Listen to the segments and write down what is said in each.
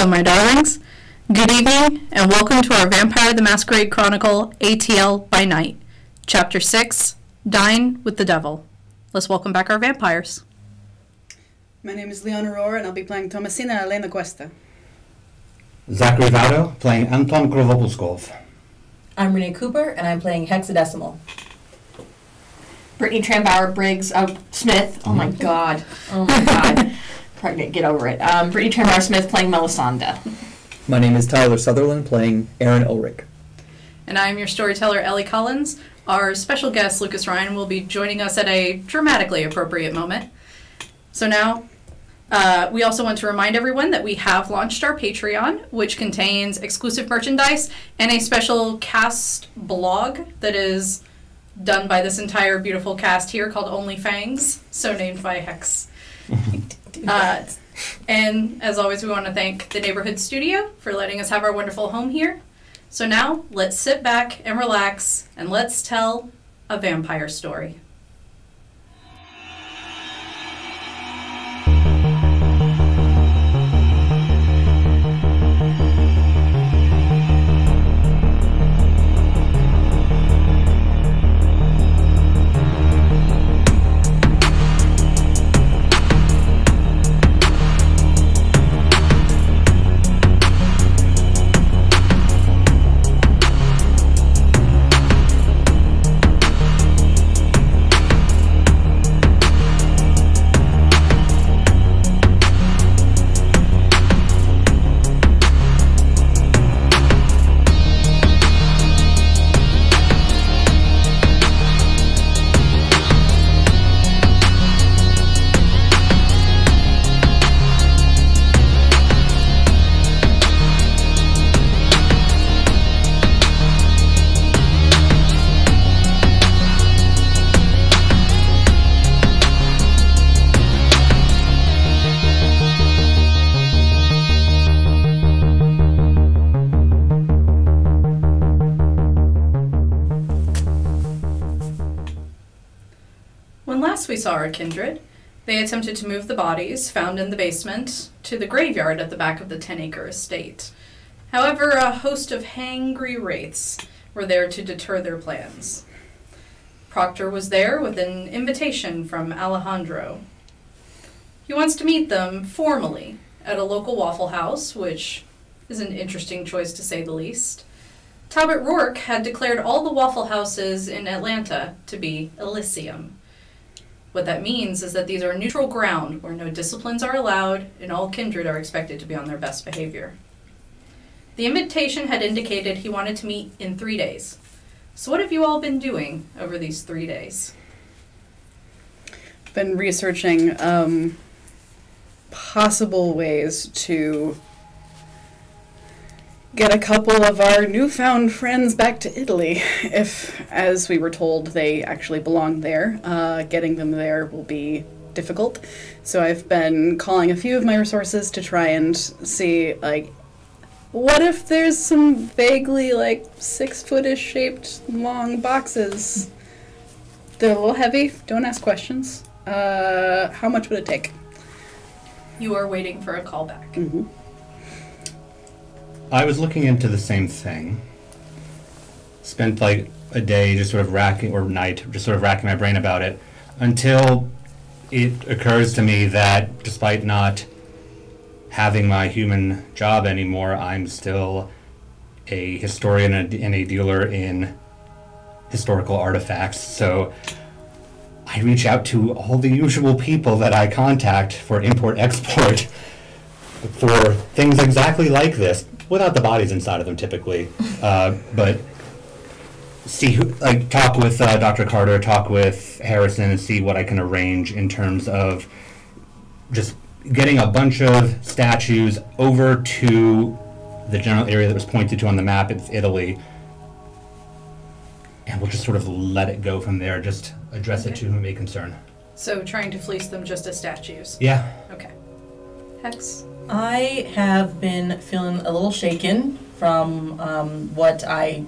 Hello, my darlings. Good evening, and welcome to our Vampire the Masquerade Chronicle, ATL By Night, Chapter 6, Dine with the Devil. Let's welcome back our vampires. My name is LEONA, and I'll be playing THOMASINA Elena Cuesta. ZACHARY VAUDO, playing ANTON Krovopolskov. I'm RENEE COOPER, and I'm playing Hexadecimal. Brittany Trambauer-Briggs Smith. Oh my god. Oh my god. Pregnant, get over it. Brittany Trambauer-Smith playing Melisande. My name is Tyler Sutherland, playing Aaron Ulrich. And I'm your storyteller, Ellie Collins. Our special guest, Lucas Ryan, will be joining us at a dramatically appropriate moment. So now, we also want to remind everyone that we have launched our Patreon, which contains exclusive merchandise and a special cast blog that is done by this entire beautiful cast here called Only Fangs, so named by Hex. And as always, we want to thank the Neighborhood Studio for letting us have our wonderful home here. So now, let's sit back and relax, and let's tell a vampire story. We saw our kindred. They attempted to move the bodies found in the basement to the graveyard at the back of the 10-acre estate. However, a host of hangry wraiths were there to deter their plans. Proctor was there with an invitation from Alejandro. He wants to meet them formally at a local Waffle House, which is an interesting choice to say the least. Talbot Rourke had declared all the Waffle Houses in Atlanta to be Elysium. What that means is that these are neutral ground where no disciplines are allowed and all kindred are expected to be on their best behavior. The invitation had indicated he wanted to meet in 3 days. So what have you all been doing over these 3 days? Been researching possible ways to get a couple of our newfound friends back to Italy, if, as we were told, they actually belong there. Getting them there will be difficult. So I've been calling a few of my resources to try and see, like, what if there's some vaguely, like, 6-foot-ish shaped long boxes? They're a little heavy. Don't ask questions. How much would it take? You are waiting for a call back. Mm-hmm. I was looking into the same thing. Spent like a day just sort of racking my brain about it until it occurs to me that despite not having my human job anymore, I'm still a historian and a dealer in historical artifacts. So I reach out to all the usual people that I contact for import-export for things exactly like this, without the bodies inside of them typically, but talk with Dr. Carter, talk with Harrison, and see what I can arrange in terms of just getting a bunch of statues over to the general area that was pointed to on the map. It's Italy, and we'll just sort of let it go from there, just address it to whom it may concern. So trying to fleece them just as statues? Yeah. Okay. Hex? I have been feeling a little shaken from what I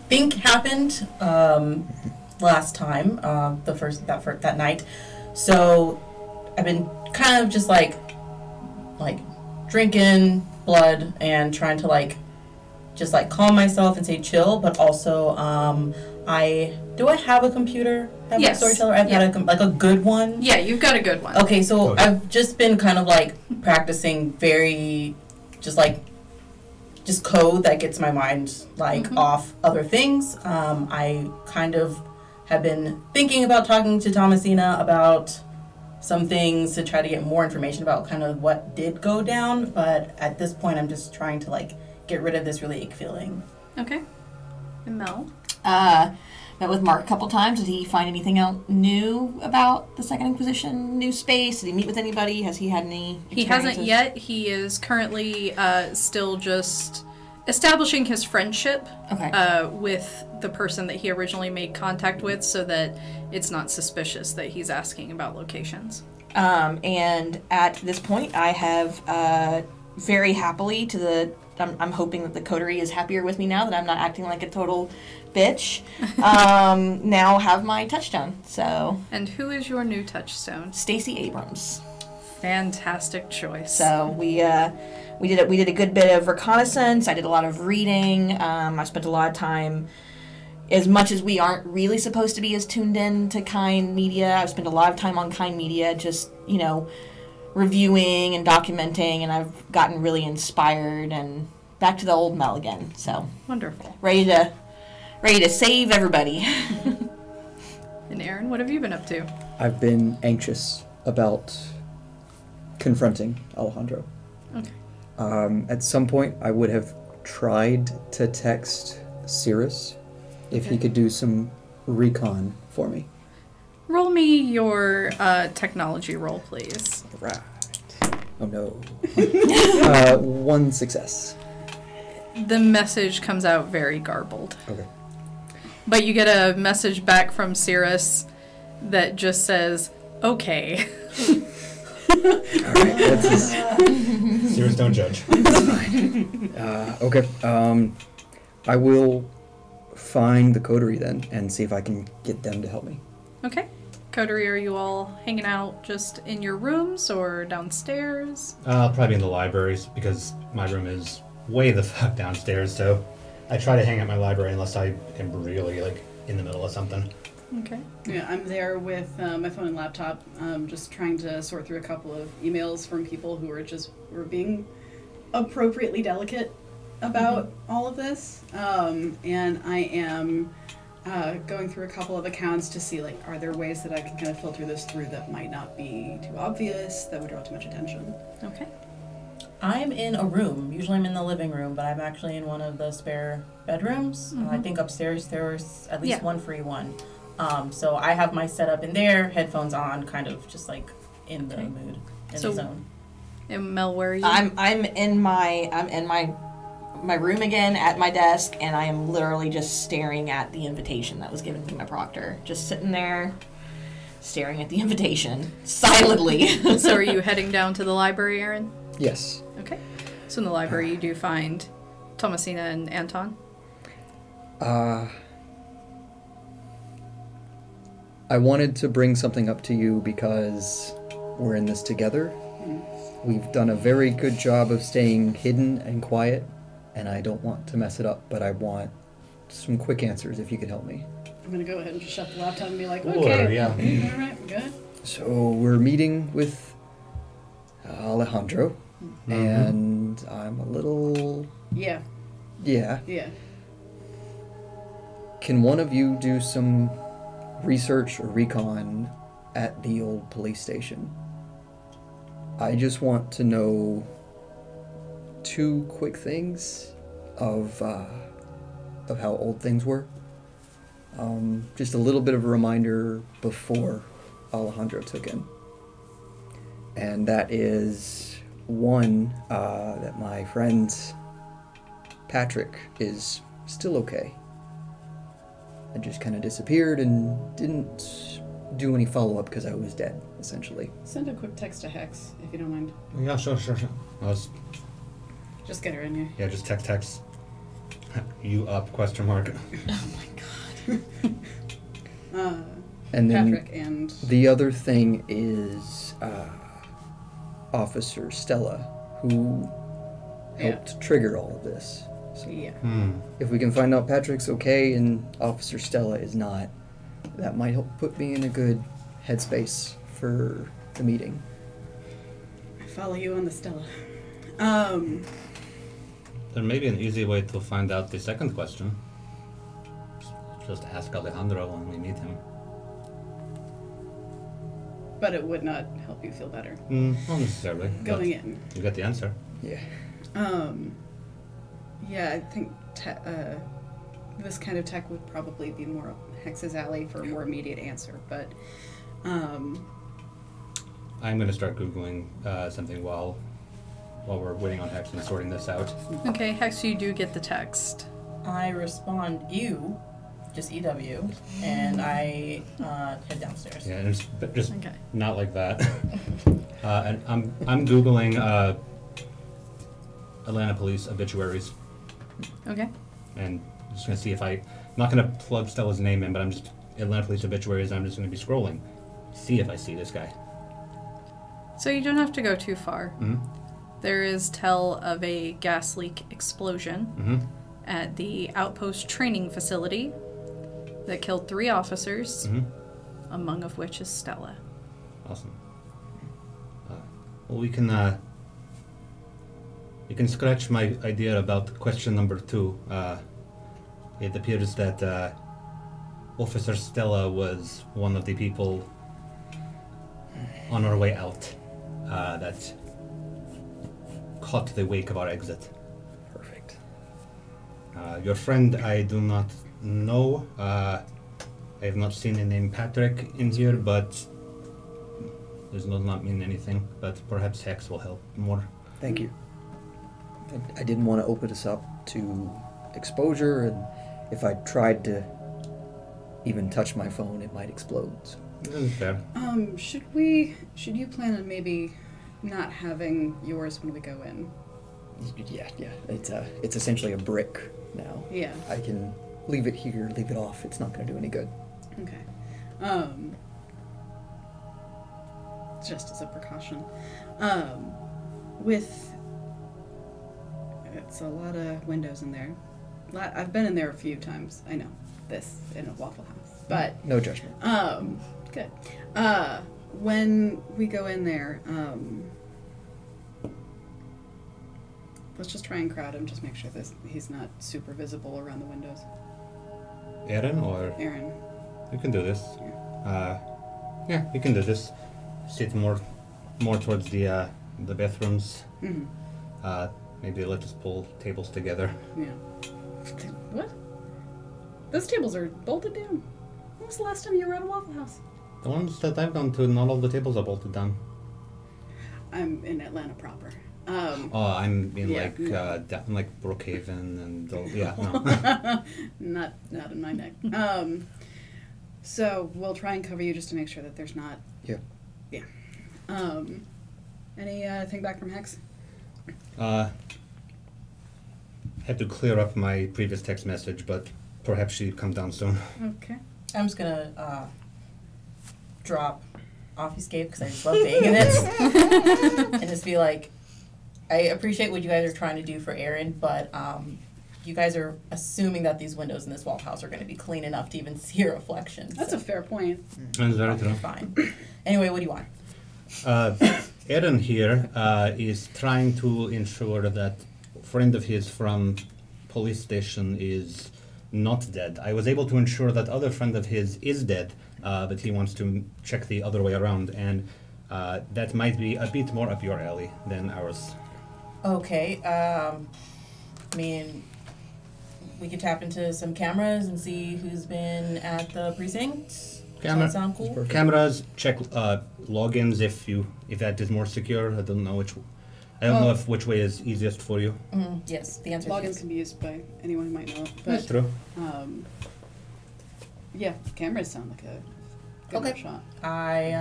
think happened last time, that night. So I've been kind of just like drinking, blood and trying to like just like calm myself and say chill, but also I have a computer? Have Yes. a storyteller? I've got a good one. Yeah, you've got a good one. Okay, so I've just been kind of like practicing very just code that gets my mind like off other things. I kind of have been thinking about talking to Thomasina about some things to try to get more information about kind of what did go down, but at this point I'm just trying to like get rid of this really ache feeling. Okay. And Mel? Met with Mark a couple times. Did he find anything out new about the Second Inquisition, new space? Did he meet with anybody? Has he had any He hasn't yet. He is currently still just establishing his friendship with the person that he originally made contact with so that it's not suspicious that he's asking about locations. And at this point, I have very happily I'm hoping that the coterie is happier with me now that I'm not acting like a total bitch. Now have my touchstone. So. And who is your new touchstone? Stacey Abrams. Fantastic choice. So we did a good bit of reconnaissance. I did a lot of reading. I spent a lot of time, as much as we aren't really supposed to be as tuned in to Kind Media, I've spent a lot of time on Kind Media, just reviewing and documenting, and I've gotten really inspired and back to the old Mel again. So wonderful. Ready to save everybody. And Aaron, what have you been up to? I've been anxious about confronting Alejandro. Okay. At some point, I would have tried to text Cirrus if he could do some recon for me. Roll me your technology roll, please. Right. Oh no. One success. The message comes out very garbled. Okay. But you get a message back from Cirrus that just says, okay. Alright, that's Serious, don't judge. fine. Okay. I will find the coterie then and see if I can get them to help me. Okay. Coterie, are you all hanging out just in your rooms or downstairs? Probably in the libraries because my room is way the fuck downstairs. So I try to hang out my library unless I am really like in the middle of something. Okay. Yeah, I'm there with my phone and laptop, just trying to sort through a couple of emails from people who were being appropriately delicate about all of this. And I am going through a couple of accounts to see, like, are there ways that I can kind of filter this through that might not be too obvious, that would draw too much attention. Okay. I'm in a room. Usually I'm in the living room, but I'm actually in one of the spare bedrooms. I think upstairs there's at least one free one. So I have my setup in there, headphones on, kind of just like in the mood, in the zone. And Mel, where are you? I'm in my room again at my desk, and I am literally just staring at the invitation that was given to my proctor. Just sitting there, staring at the invitation silently. So are you heading down to the library, Aaron? Yes. Okay. So in the library you do find Thomasina and Anton. I wanted to bring something up to you because we're in this together. We've done a very good job of staying hidden and quiet, and I don't want to mess it up, but I want some quick answers if you could help me. I'm gonna go ahead and just shut the laptop and be like, Or, okay, yeah. all right, good. So we're meeting with Alejandro, and I'm a little... Yeah. Yeah. Yeah. Can one of you do some research or recon at the old police station? I just want to know 2 quick things of how old things were. Just a little bit of a reminder before Alejandro took in. And that is, one, that my friend Patrick is still okay. I just kind of disappeared and didn't do any follow-up because I was dead, essentially. Send a quick text to Hex, if you don't mind. Yeah, sure. Just get her in here. Yeah, just text. You up, question mark. And then Patrick and... the other thing is Officer Stella, who helped trigger all of this. So Yeah. if we can find out Patrick's okay and Officer Stella is not, that might help put me in a good headspace for the meeting. I follow you on the Stella. There may be an easy way to find out the second question. Just ask Alejandro when we meet him. But it would not help you feel better Not necessarily. going but in. You get the answer. Yeah. Yeah, I think this kind of tech would probably be more Hex's alley for a more immediate answer, but I'm going to start Googling something while we're waiting on Hex and sorting this out. Okay, Hex, you do get the text. I respond, you, just EW, and I head downstairs. Yeah, and just Okay. not like that. And I'm Googling Atlanta police obituaries, Okay. and just going to see if I'm not going to plug Stella's name in, but I'm just Atlanta police obituaries. I'm just going to be scrolling, see if I see this guy. So you don't have to go too far. Mm-hmm. There is tell of a gas leak explosion Mm-hmm. at the outpost training facility that killed 3 officers, Mm-hmm. among of which is Stella. Awesome. Well, we can scratch my idea about question number 2. It appears that Officer Stella was one of the people on our way out that caught the wake of our exit. Perfect. Your friend, I do not know. I have not seen the name Patrick in here, but does not mean anything. But perhaps Hex will help more. Thank you. I didn't want to open us up to exposure, and if I tried to even touch my phone, it might explode. So. This is fair. Should you plan on maybe not having yours when we go in? Yeah. It's essentially a brick now. Yeah. I can leave it here, leave it off. It's not going to do any good. Okay. Just as a precaution. It's a lot of windows in there. I've been in there a few times. I know this in a Waffle House, but No judgment. good. When we go in there, let's just try and crowd him. Just make sure he's not super visible around the windows. Aaron, or Aaron. you can do this. Yeah, you can do this. Sit more towards the bathrooms. Mm-hmm. Maybe let's just pull tables together. Yeah. What? Those tables are bolted down. When was the last time you were at a Waffle House? The ones that I've gone to, not all the tables are bolted down. I'm in Atlanta proper. I'm in Yeah. like Brookhaven and no. Not in my neck. So we'll try and cover you just to make sure that there's not. Yeah. Yeah. Anything back from Hex? Had to clear up my previous text message, but perhaps she'd come down soon. Okay. I'm just gonna drop off Escape because I just love being in it, and just be like, I appreciate what you guys are trying to do for Aaron, but you guys are assuming that these windows in this Waffle House are going to be clean enough to even see a reflection. That's a fair point. That's very true. Fine. Anyway, what do you want? Aaron here is trying to ensure that a friend of his from police station is not dead. I was able to ensure that other friend of his is dead, but he wants to check the other way around, and that might be a bit more up your alley than ours. Okay. I mean, we could tap into some cameras and see who's been at the precinct. Does that sound cool? Cameras, check logins if that is more secure. I don't know which way is easiest for you. Yes, the answer is Logins yes. can be used by anyone who might know it. That's But, true. yeah, cameras sound like a good Okay. shot. I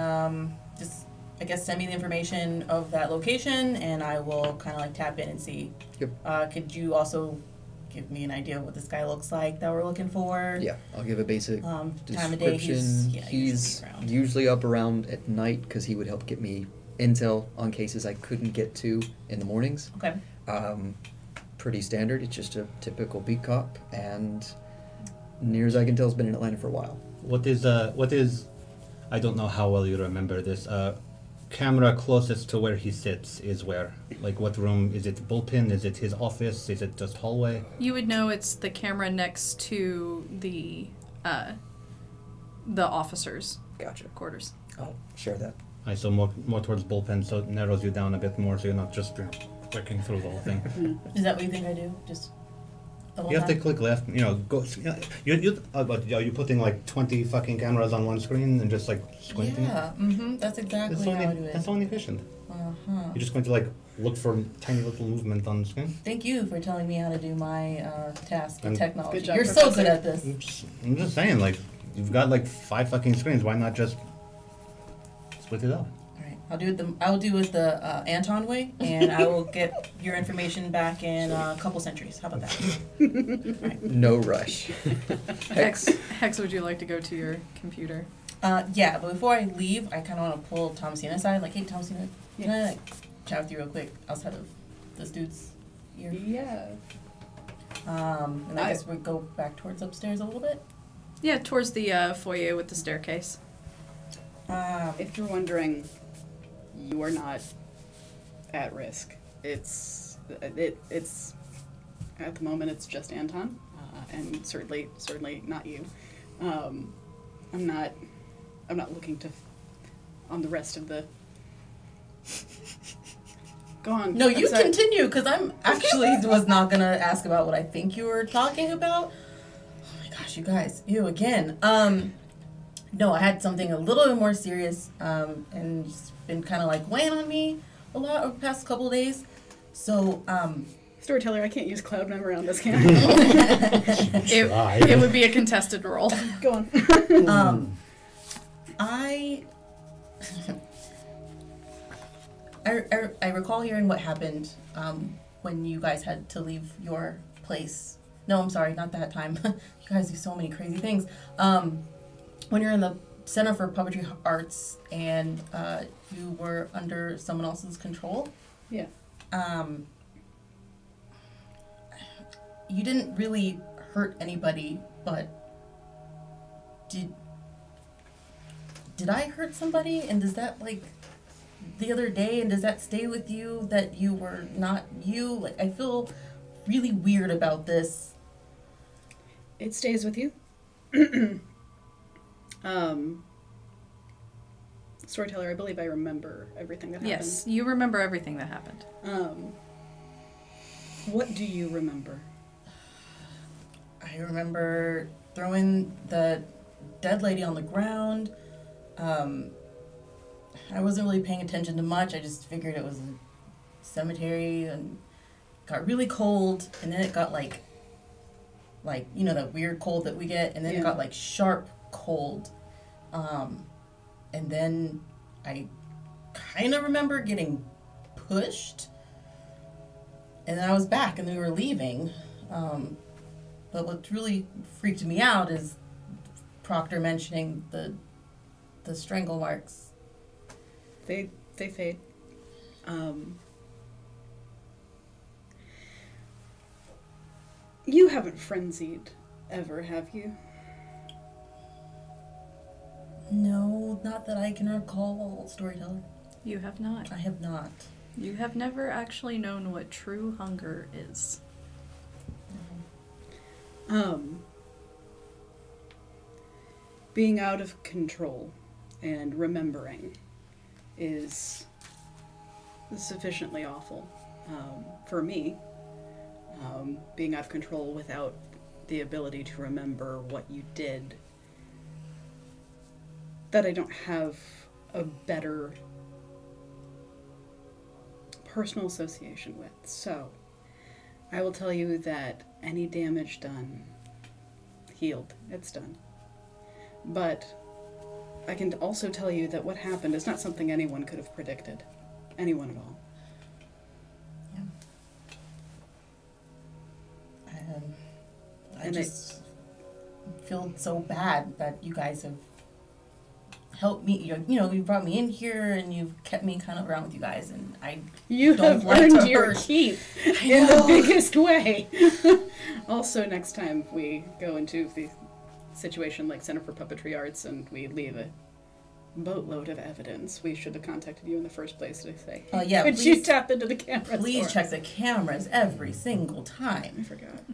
I guess send me the information of that location, and I will kind of like tap in and see. Yep. Could you also give me an idea of what this guy looks like that we're looking for? Yeah, I'll give a basic Time of day. description. He's He's around. usually up around at night because he would help get me intel on cases I couldn't get to in the mornings. Okay. Pretty standard. It's just a typical beat cop, and near as I can tell, has been in Atlanta for a while. What is I don't know how well you remember this. Camera closest to where he sits is where? Like, what room? Is it the bullpen? Is it his office? Is it just hallway? You would know it's the camera next to the officers' Gotcha. quarters. I'll share that. So more towards bullpen, so it narrows you down a bit more, so you're not just clicking through the whole thing. Is that what you think I do? Just the whole You have to time? click left, go. Are you putting like 20 fucking cameras on one screen and just like squinting? Yeah, that's exactly how I do it. That's only efficient. Uh-huh. You're just going to like look for tiny little movement on the screen. Thank you for telling me how to do my task in And- technology. Good job, You're so good Professor. at this. I'm just saying, like, you've got like 5 fucking screens. Why not just split it up? All right, I'll do it the Anton way, and I will get your information back in a couple centuries. How about that? No rush. Hex, would you like to go to your computer? Yeah, but before I leave, I kind of want to pull Thomasina aside. Like, hey, Thomasina, can I like chat with you real quick outside of this dude's ear? Yeah. And I guess we go back towards upstairs a little bit. Yeah, towards the foyer with the staircase. If you're wondering, you are not at risk. It's at the moment it's just Anton, and certainly not you. I'm not looking to on the rest of the. Go on. No, you I'm sorry. continue, because I'm actually was not gonna ask about what I think you were talking about. Oh my gosh, you guys, you again. No, I had something a little bit more serious, and it's been kind of like weighing on me a lot over the past couple of days. So, Storyteller, I can't use cloud memory on this, can I? It would be a contested roll. Go on. I recall hearing what happened when you guys had to leave your place. No, I'm sorry, not that time. You guys do so many crazy things. When you're in the Center for Puppetry Arts and you were under someone else's control. Yeah. You didn't really hurt anybody, but did I hurt somebody? And does that, like, the other day, and does that stay with you that you were not you? Like, I feel really weird about this. It stays with you. Storyteller, I believe I remember everything that happened. Yes, you remember everything that happened. What do you remember? I remember throwing the dead lady on the ground. I wasn't really paying attention to much. I just figured it was a cemetery, and got really cold, and then it got like you know, that weird cold that we get, and then it got like sharp cold. And then I kind of remember getting pushed, and then I was back, and we were leaving. But what really freaked me out is Proctor mentioning the strangle marks. They fade. You haven't frenzied ever, have you? No, not that I can recall, Storyteller. You have not. I have not. You have never actually known what true hunger is. Being out of control and remembering is sufficiently awful. For me, being out of control without the ability to remember what you did, that I don't have a better personal association with. So, I will tell you that any damage done, healed, it's done. But I can also tell you that what happened is not something anyone could have predicted. Anyone at all. Yeah. I And just feel so bad that you guys have helped me. You brought me in here, and you've kept me kind of around with you guys, and You don't have like earned to your hurt. keep in the biggest way. Also, next time we go into the situation like Center for Puppetry Arts and we leave a boatload of evidence, we should have contacted you in the first place to say, Yeah, could you tap into the cameras? Please check the cameras every single I time. forgot.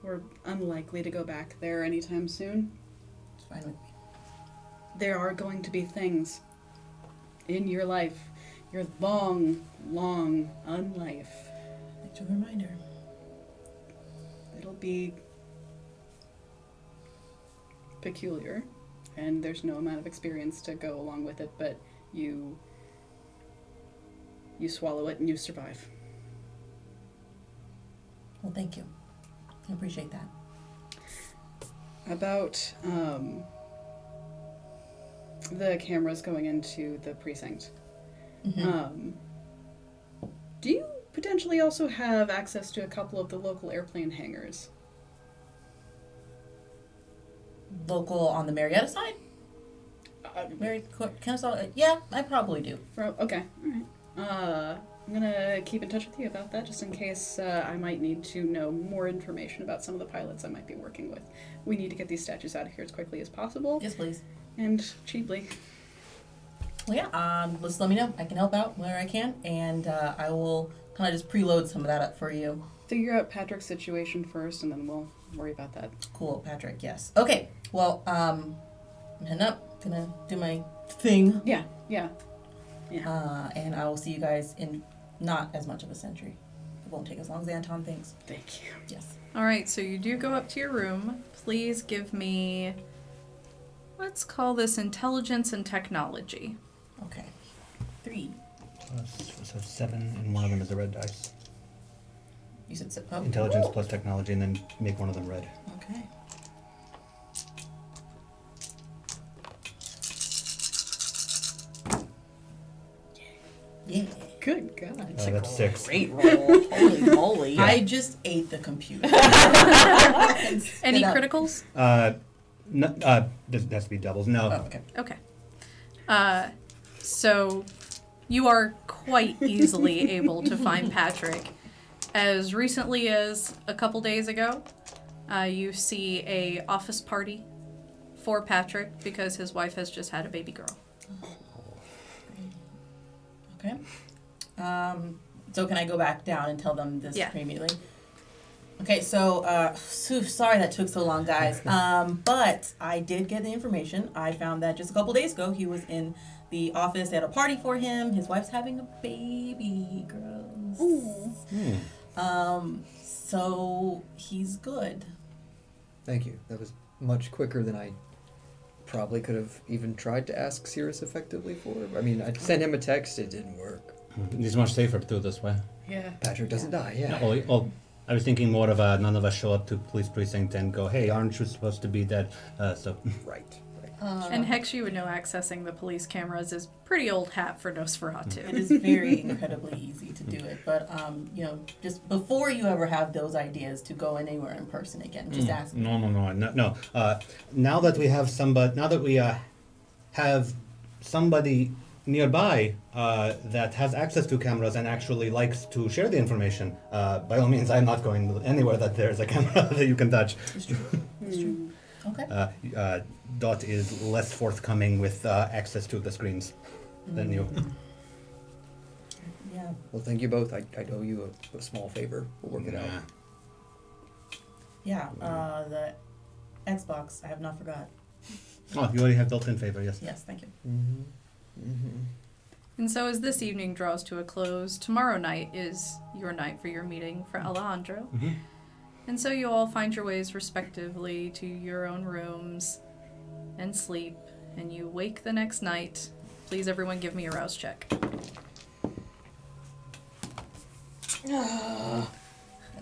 We're unlikely to go back there anytime soon. It's fine with me. There are going to be things in your life, your long, long unlife. Thanks for the reminder. It'll be peculiar, and there's no amount of experience to go along with it, but you swallow it and you survive. Well, thank you. I appreciate that. About the cameras going into the precinct. Mm-hmm. Do you potentially also have access to a couple of the local airplane hangars? Local on the Marietta side? Yeah, I probably do. Okay, alright. I'm gonna keep in touch with you about that, just in case I might need to know more information about some of the pilots I might be working with. We need to get these statues out of here as quickly as possible. Yes, please. And cheaply. Well, yeah, just let me know. I can help out where I can, and I will kind of just preload some of that up for you. Figure out Patrick's situation first, and then we'll worry about that. Cool, Patrick, yes. Okay, well, I'm heading up. Gonna do my thing. Yeah. And I will see you guys in not as much of a century. It won't take as long as Anton thinks. Thank you. Yes. All right, so you do go up to your room. Please give me, let's call this intelligence and technology. Okay. 3. So 7, and one of them is a red dice. You said so. Oh. Intelligence plus technology, and then make one of them red. Okay. Yeah. Good God. That's 6. Great roll. Holy moly. I just ate the computer. Any criticals? This has to be doubles. No. Oh, okay. Okay. So you are quite easily able to find Patrick. As recently as a couple days ago, you see a office party for Patrick because his wife has just had a baby girl. Okay. So can I go back down and tell them this immediately? Okay, so, sorry that took so long, guys. But I did get the information. I found that just a couple days ago, he was in the office. They had a party for him. His wife's having a baby. Gross. So he's good. Thank you. That was much quicker than I probably could have even tried to ask Cirrus effectively for. I mean, I sent him a text. It didn't work. It's much safer to do it this way. Yeah. Patrick doesn't die, yeah. I was thinking more of none of us show up to police precinct and go, hey, aren't you supposed to be dead? Right. And Hex, you would know accessing the police cameras is pretty old hat for Nosferatu. It is very incredibly easy to do it. But, just before you ever have those ideas to go anywhere in person again, just ask me. No. Now that we have somebody nearby that has access to cameras and actually likes to share the information, by all means, I'm not going anywhere that there's a camera that you can touch. It's true. It's true. Okay. Dot is less forthcoming with access to the screens than you. Yeah. Well, thank you both. I owe you a small favor. We'll work it out. Yeah, the Xbox, I have not forgot. Oh, you already have built-in favor, yes. Yes, thank you. And so as this evening draws to a close, tomorrow night is your night for your meeting for Alejandro. And so you all find your ways respectively to your own rooms and sleep, and you wake the next night. Please everyone give me a rouse check.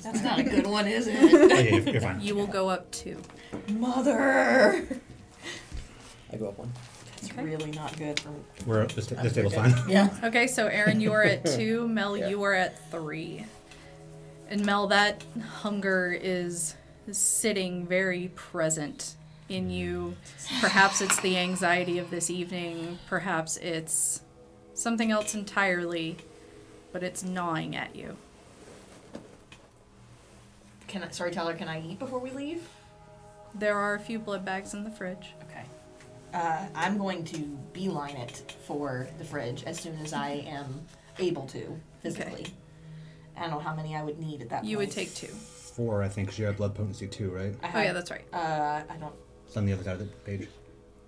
That's not a good one, is it? Okay, you're fine. You will go up 2. Mother! I go up 1. It's really not good for We're this table's fine. Yeah. Okay, so Aaron, you are at 2. Mel, you are at 3. And Mel, that hunger is sitting very present in you. Perhaps it's the anxiety of this evening. Perhaps it's something else entirely, but it's gnawing at you. Storyteller, can I eat before we leave? There are a few blood bags in the fridge. Okay. I'm going to beeline it for the fridge as soon as I am able to, physically. Okay. I don't know how many I would need at that point. You would take 2. 4, I think, because you have blood potency 2, right? Oh yeah, that's right. I don't. It's on the other side of the page.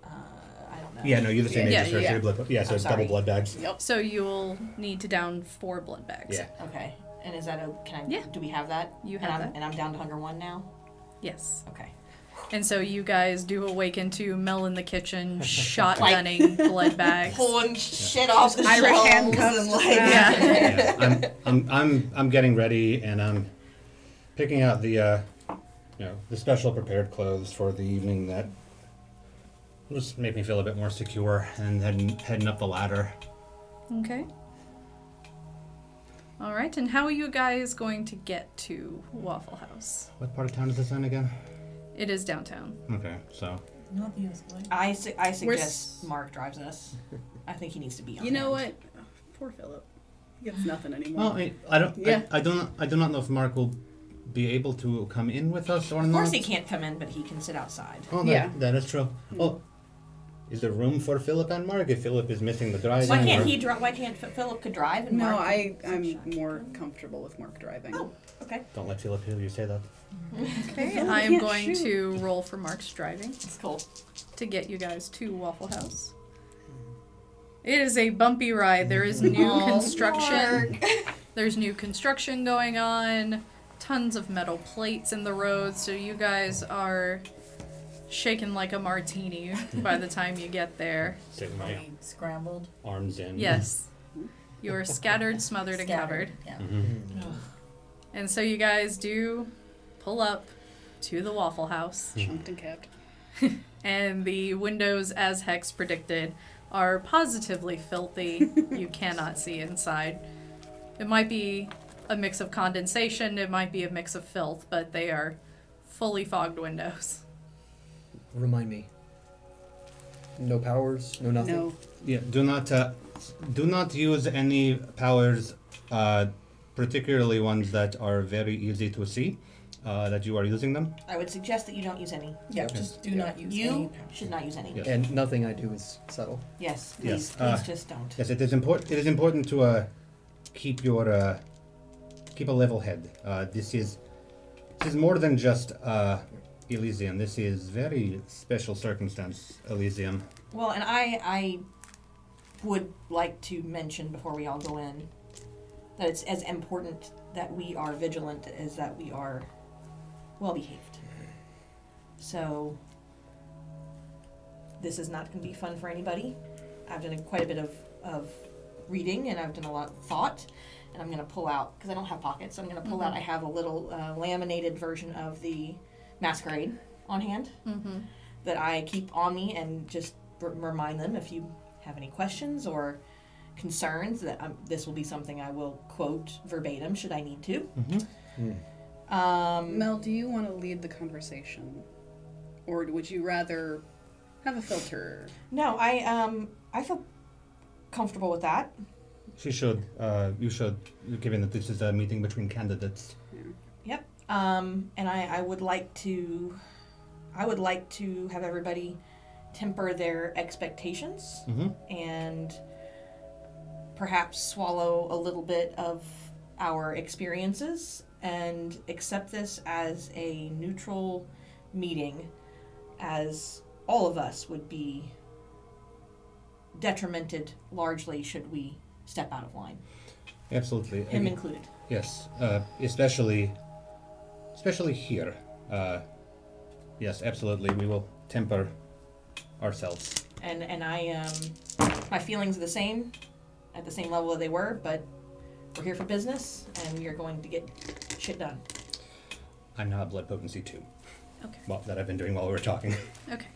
I don't know. Yeah, no, you're the same age Yeah, as her. yeah. So your blood, yeah, so I'm it's double sorry. blood bags. Yep. So you'll need to down 4 blood bags. Yeah. Okay. And is that can I? Yeah. Do we have that? You and have I'm, that. And I'm down to hunger 1 now. Yes. Okay. And so you guys do awaken to Mel in the kitchen, shotgunning blood bags. Pulling shit off the Irish shelves handcuffs and just like. Yeah. Yeah, I'm getting ready, and I'm picking out the the special prepared clothes for the evening that will just make me feel a bit more secure, and heading up the ladder. Okay. All right, and how are you guys going to get to Waffle House? What part of town is this in again? It is downtown. Okay, so Not the escalator. I suggest s- Mark drives us. I think he needs to be on You know hand. what? Poor Philip. He gets nothing anymore. well, I don't. Yeah. I do not know if Mark will be able to come in with us or not. Of course he can't come in, but he can sit outside. Oh, Yeah. that is true. Well, is there room for Philip and Mark if Philip is missing the driving? Why can't or- he drive? Why can't Philip could drive and No, Mark? I'm more comfortable with Mark driving. Oh, okay. Don't let Philip hear you say that. Okay, Philip I am can't going shoot. to roll for Mark's driving It's cool. to get you guys to Waffle House. It is a bumpy ride. There is new construction. There's new construction going on. Tons of metal plates in the road, so you guys are shaken like a martini by the time you get there. Sitting my Scrambled. arms in. Yes. You're scattered, smothered, and covered. Yeah. Mhm. And so you guys do pull up to the Waffle House. Chunked and kept. And the windows, as Hex predicted, are positively filthy. You cannot see inside. It might be a mix of condensation, it might be a mix of filth, but they are fully fogged windows. Remind me. No powers, no nothing. No. Yeah. Do not use any powers, particularly ones that are very easy to see. That you are using them. I would suggest that you don't use any. Yeah, just do not use any You power. should not use any. Yes. And nothing I do is subtle. Yes, please, Yes, please just don't. Yes, it is important. It is important to keep your keep a level head. This is more than just Elysium. This is very special circumstance Elysium. Well, and I would like to mention before we all go in that it's as important that we are vigilant as that we are well behaved. So this is not going to be fun for anybody. I've done quite a bit of reading, and I've done a lot of thought, and I'm going to pull out, because I don't have pockets, I'm going to pull out, I have a little laminated version of the Masquerade on hand that I keep on me, and just remind them if you have any questions or concerns that this will be something I will quote verbatim should I need to. Mel, do you want to lead the conversation? Or would you rather have a filter? No, I feel comfortable with that. She should. You should, given that this is a meeting between candidates. Yep. And I would like to have everybody temper their expectations and perhaps swallow a little bit of our experiences and accept this as a neutral meeting, as all of us would be detrimented largely should we step out of line, Absolutely. him included. Yes, especially here. Yes, absolutely. We will temper ourselves. And I my feelings are the same, at the same level that they were, but we're here for business, and we are going to get shit done. I'm now at blood potency 2. Okay. Well, that I've been doing while we were talking. Okay.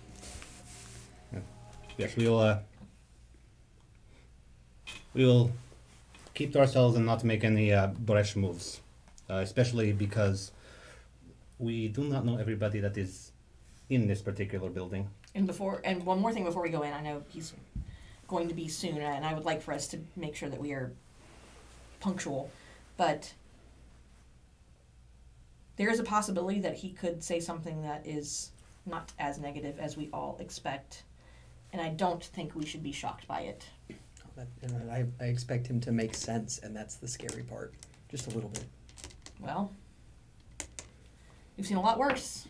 Yes, we will keep to ourselves and not make any brash moves, especially because we do not know everybody that is in this particular building. And one more thing before we go in, I know he's going to be soon, and I would like for us to make sure that we are punctual, but there is a possibility that he could say something that is not as negative as we all expect, and I don't think we should be shocked by it. And I expect him to make sense, and that's the scary part. Just a little bit. Well, we've seen a lot worse.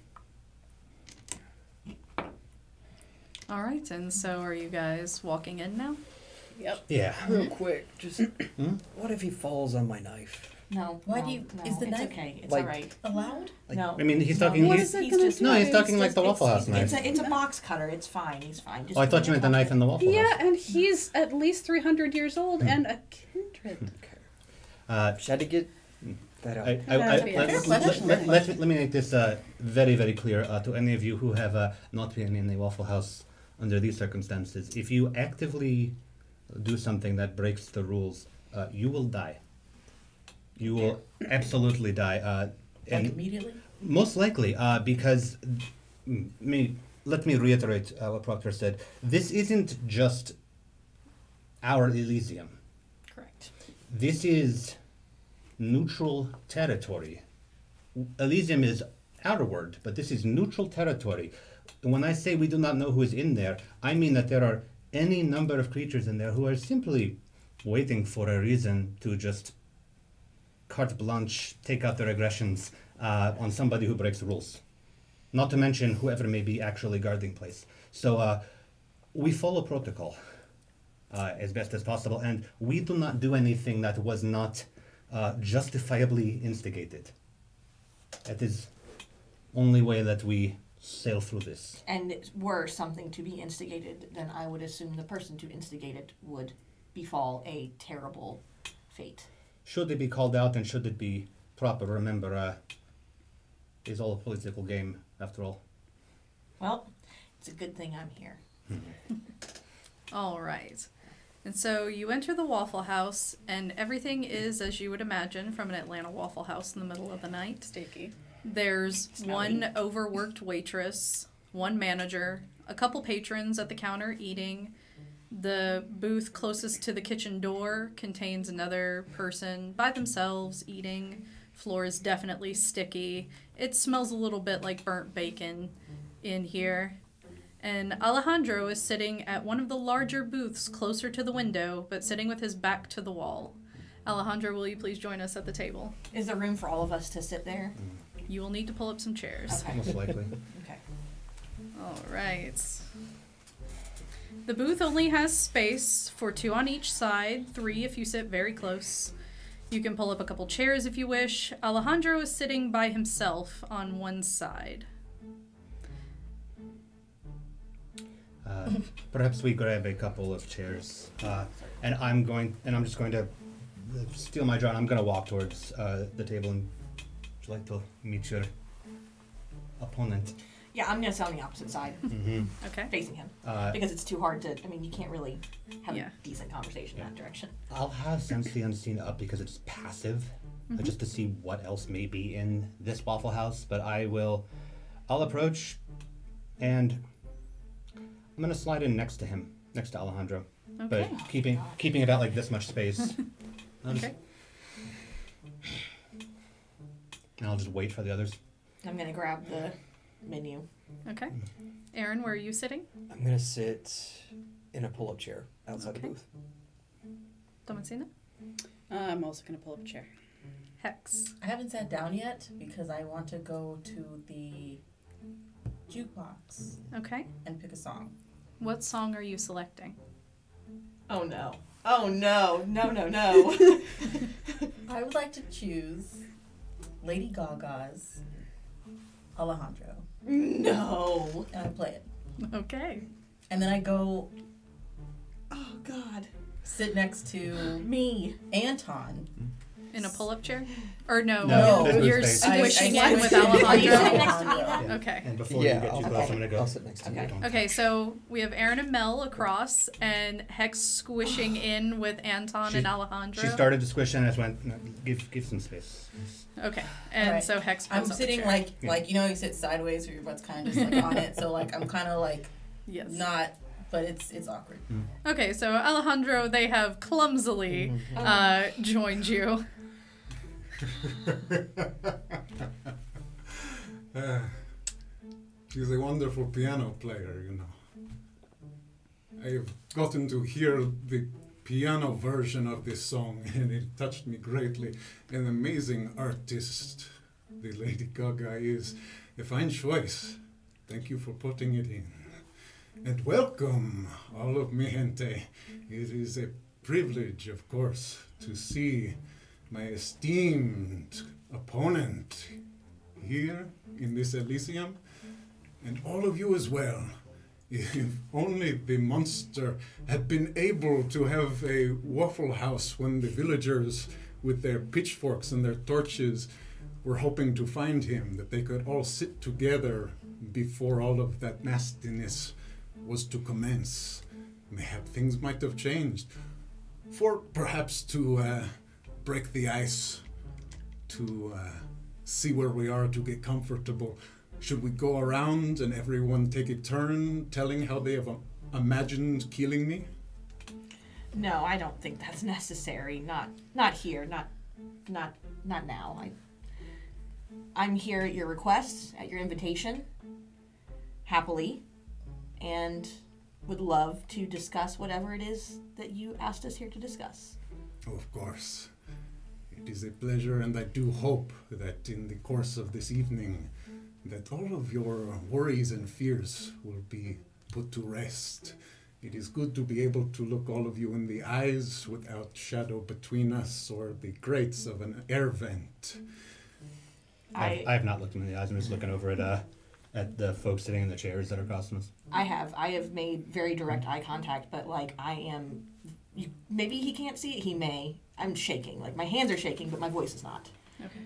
All right, and so are you guys walking in now? Yep. Yeah. Real quick, just what if he falls on my knife? No. Why no, do you- no, is the it's knife okay. It's like- all right. Allowed? Like- No. I mean, he's No. talking. What He's, is that he's gonna just- do? no, he's talking like the It's- Waffle House knife. It's a box cutter. It's fine. He's fine. Just Oh, I thought you meant the knife in the Waffle House. Yeah, and he's at least 300 years old and a kindred. Okay. Just had to get that out. Let me make this very, very clear to any of you who have not been in a Waffle House under these circumstances. If you actively do something that breaks the rules, you will die. You will absolutely die. Like And immediately? most likely, because let me reiterate what Proctor said. This isn't just our Elysium. correct. This is neutral territory. Elysium is our word, but this is neutral territory. When I say we do not know who is in there, I mean that there are any number of creatures in there who are simply waiting for a reason to just carte blanche take out their aggressions on somebody who breaks the rules. Not to mention whoever may be actually guarding place. So we follow protocol as best as possible, and we do not do anything that was not justifiably instigated. That is only way that we sail through this. And were something to be instigated, then I would assume the person to instigate it would befall a terrible fate. Should it be called out and should it be proper, remember, it's all a political game after all. Well, it's a good thing I'm here. All right. And so you enter the Waffle House, and everything is as you would imagine from an Atlanta Waffle House in the middle of the night. Steaky. There's one overworked waitress, one manager, a couple patrons at the counter eating. The booth closest to the kitchen door contains another person by themselves eating. Floor is definitely sticky. It smells a little bit like burnt bacon in here. And Alejandro is sitting at one of the larger booths closer to the window, but sitting with his back to the wall. Alejandro, will you please join us at the table? Is there room for all of us to sit there? You will need to pull up some chairs. Okay. Most likely. Okay. All right. The booth only has space for 2 on each side, 3 if you sit very close. You can pull up a couple chairs if you wish. Alejandro is sitting by himself on one side. Perhaps we grab a couple of chairs, and I'm just going to steal my draw. I'm going to walk towards the table. And would you like to meet your opponent? Yeah, I'm going to sit on the opposite side, Okay. facing him. Because it's too hard to, you can't really have Yeah. a decent conversation in that direction. I'll have Sense the Unseen up because it's passive, just to see what else may be in this Waffle House. But I'll approach, and I'm gonna slide in next to him, next to Alejandro, Okay. but keeping about like this much space. Okay. And I'll just wait for the others. I'm going to grab the menu. Okay. Aaron, where are you sitting? I'm gonna sit in a pull-up chair outside Okay. the booth. Thomasina? I'm also going to pull up a chair. Hex. I haven't sat down yet because I want to go to the jukebox Okay. and pick a song. What song are you selecting? Oh, no. Oh, no. No, no, no. I would like to choose Lady Gaga's Alejandro, No. and I play it. Okay. And then I go Oh, God. sit next to Me. Anton In a pull-up chair? Or no, No, you're there's squishing I in with sit Are you sitting Alejandro? next to me then? Okay. And before Yeah, you get too I'll- close, I'm gonna go. I'll sit next to Okay. you. Okay, so we have Aaron and Mel across, and Hex squishing in with Anton and Alejandro. She started to squish and I just went, no, give some space. Okay, and Alright. so Hex I'm pulls up a sitting chair. like you know you sit sideways where your butt's kind of just like on it, so like I'm kind of like Yes. not, but it's awkward. Okay, so Alejandro, they have clumsily joined you. She's a wonderful piano player, you know. I've gotten to hear the piano version of this song, and it touched me greatly. An amazing artist, the Lady Gaga is. A fine choice. Thank you for putting it in. And welcome, all of mi gente. It is a privilege, of course, to see my esteemed opponent here in this Elysium, and all of you as well. If only the monster had been able to have a Waffle House when the villagers with their pitchforks and their torches were hoping to find him, that they could all sit together before all of that nastiness was to commence. Mayhap things might have changed. For perhaps to break the ice, to see where we are, to get comfortable. Should we go around and everyone take a turn telling how they have imagined killing me? No, I don't think that's necessary. Not here. Not now. I'm here at your request, at your invitation, happily, and would love to discuss whatever it is that you asked us here to discuss. Oh, of course. It is a pleasure, and I do hope that in the course of this evening that all of your worries and fears will be put to rest. It is good to be able to look all of you in the eyes without shadow between us or the grates of an air vent. I have not looked him in the eyes. I'm just looking over at the folks sitting in the chairs that are across from us. I have made very direct eye contact, but like I am. Maybe he can't see it. He may. I'm shaking. Like my hands are shaking, but my voice is not. Okay.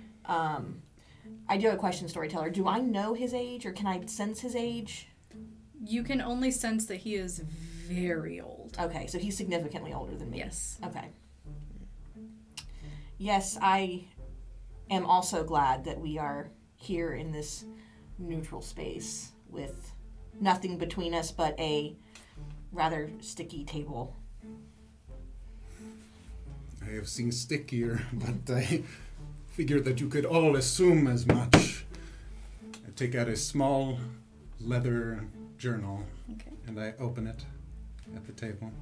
I do have a question, storyteller. Do I know his age, or can I sense his age? You can only sense that he is very old. Okay, so he's significantly older than me. Yes. Okay. Yes, I am also glad that we are here in this neutral space with nothing between us but a rather sticky table. I have seen stickier, but I figured that you could all assume as much. I take out a small leather journal Okay. and I open it at the table.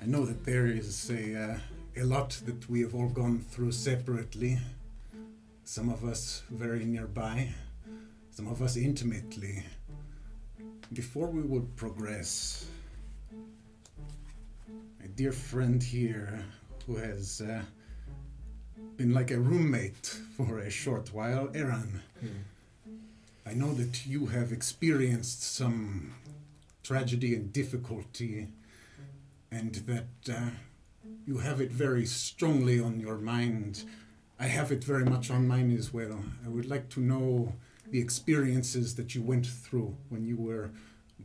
I know that there is a lot that we have all gone through separately. Some of us very nearby, some of us intimately. Before we would progress, my dear friend here, who has been like a roommate for a short while, Aaron. I know that you have experienced some tragedy and difficulty, and that you have it very strongly on your mind. I have it very much on mine as well. I would like to know the experiences that you went through when you were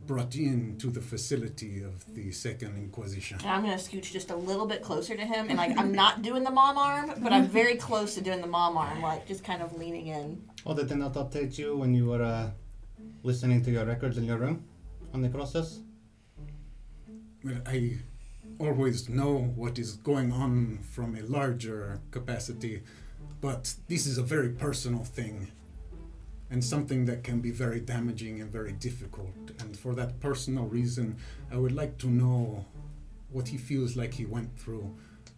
brought in to the facility of the Second Inquisition. And I'm going to scooch just a little bit closer to him, and like I'm not doing the mom arm, but I'm very close to doing the mom arm, like just kind of leaning in. Oh, did they not update you when you were listening to your records in your room on the process? Well, I always know what is going on from a larger capacity, but this is a very personal thing, and something that can be very damaging and very difficult. And for that personal reason, I would like to know what he feels like he went through,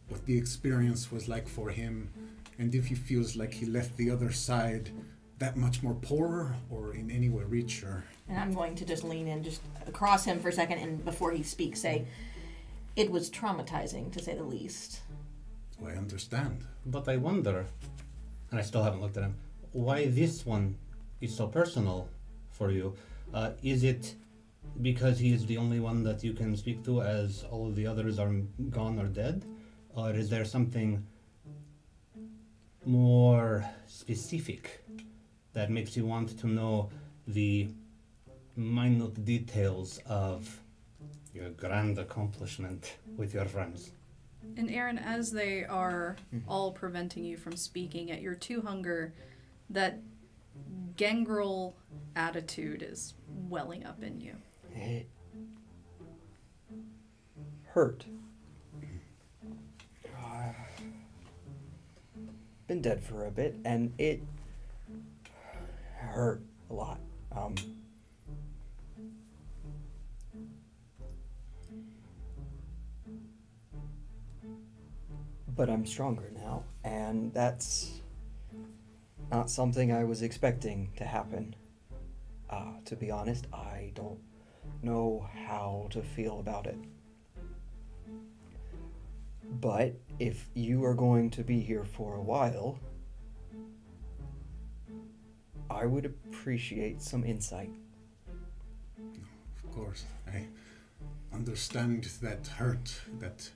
what the experience was like for him, and if he feels like he left the other side that much more poorer or in any way richer. And I'm going to just lean in just across him for a second, and before he speaks, say, it was traumatizing, to say the least. I understand. But I wonder, and I still haven't looked at him, why this one is so personal for you. Is it because he is the only one that you can speak to as all of the others are gone or dead? Or is there something more specific that makes you want to know the minute details of your grand accomplishment with your friends? And Aaron, as they are all preventing you from speaking at your two hunger, that gangrel attitude is welling up in you. It hurt. Been dead for a bit, and it hurt a lot. But I'm stronger now, and that's not something I was expecting to happen. To be honest, I don't know how to feel about it. But if you are going to be here for a while, I would appreciate some insight. Of course, I understand that hurt, that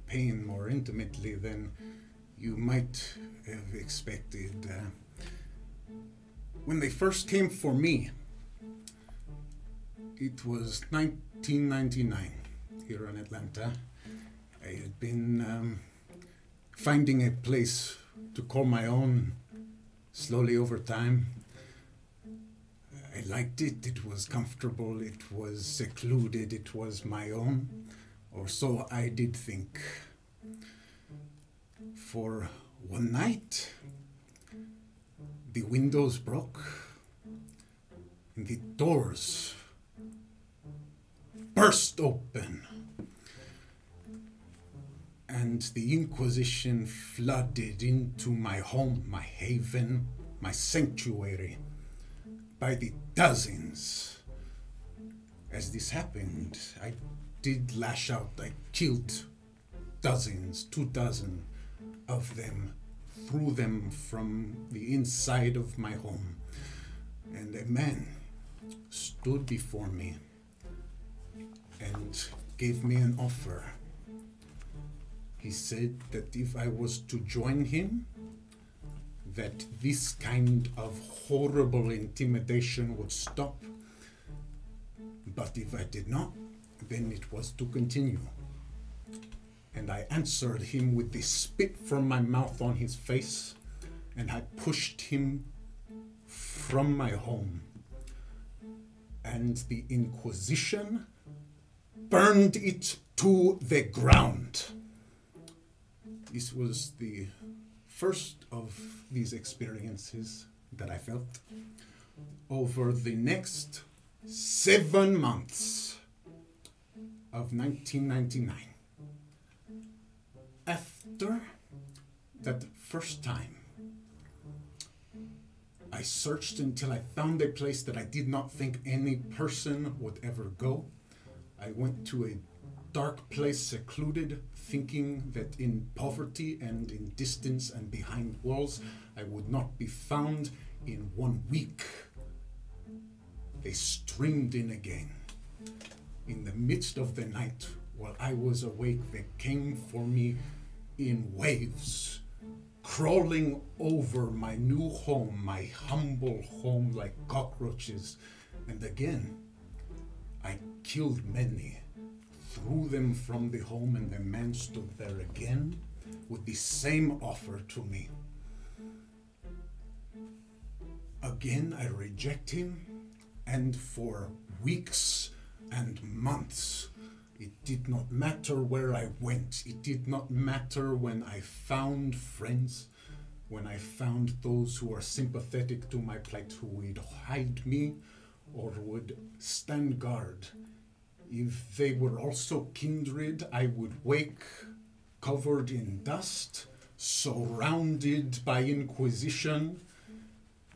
pain more intimately than you might have expected. When they first came for me, it was 1999 here in Atlanta. I had been finding a place to call my own slowly over time. I liked it. It was comfortable. It was secluded. It was my own. Or so I did think. For one night, the windows broke and the doors burst open. And the Inquisition flooded into my home, my haven, my sanctuary, by the dozens. As this happened, I did lash out. I killed dozens, 24 of them, threw them from the inside of my home. And a man stood before me and gave me an offer. He said that if I was to join him, that this kind of horrible intimidation would stop. But if I did not, then it was to continue. And I answered him with the spit from my mouth on his face, and I pushed him from my home. And the Inquisition burned it to the ground. This was the first of these experiences that I felt. Over the next 7 months of 1999, after that first time, I searched until I found a place that I did not think any person would ever go. I went to a dark place, secluded, thinking that in poverty and in distance and behind walls, I would not be found. In 1 week, they streamed in again. In the midst of the night, while I was awake, they came for me in waves, crawling over my new home, my humble home, like cockroaches. And again, I killed many, threw them from the home, and the man stood there again with the same offer to me. Again, I reject him, and for weeks and months, it did not matter where I went. It did not matter when I found friends, when I found those who were sympathetic to my plight, who would hide me or would stand guard. If they were also kindred, I would wake covered in dust, surrounded by Inquisition,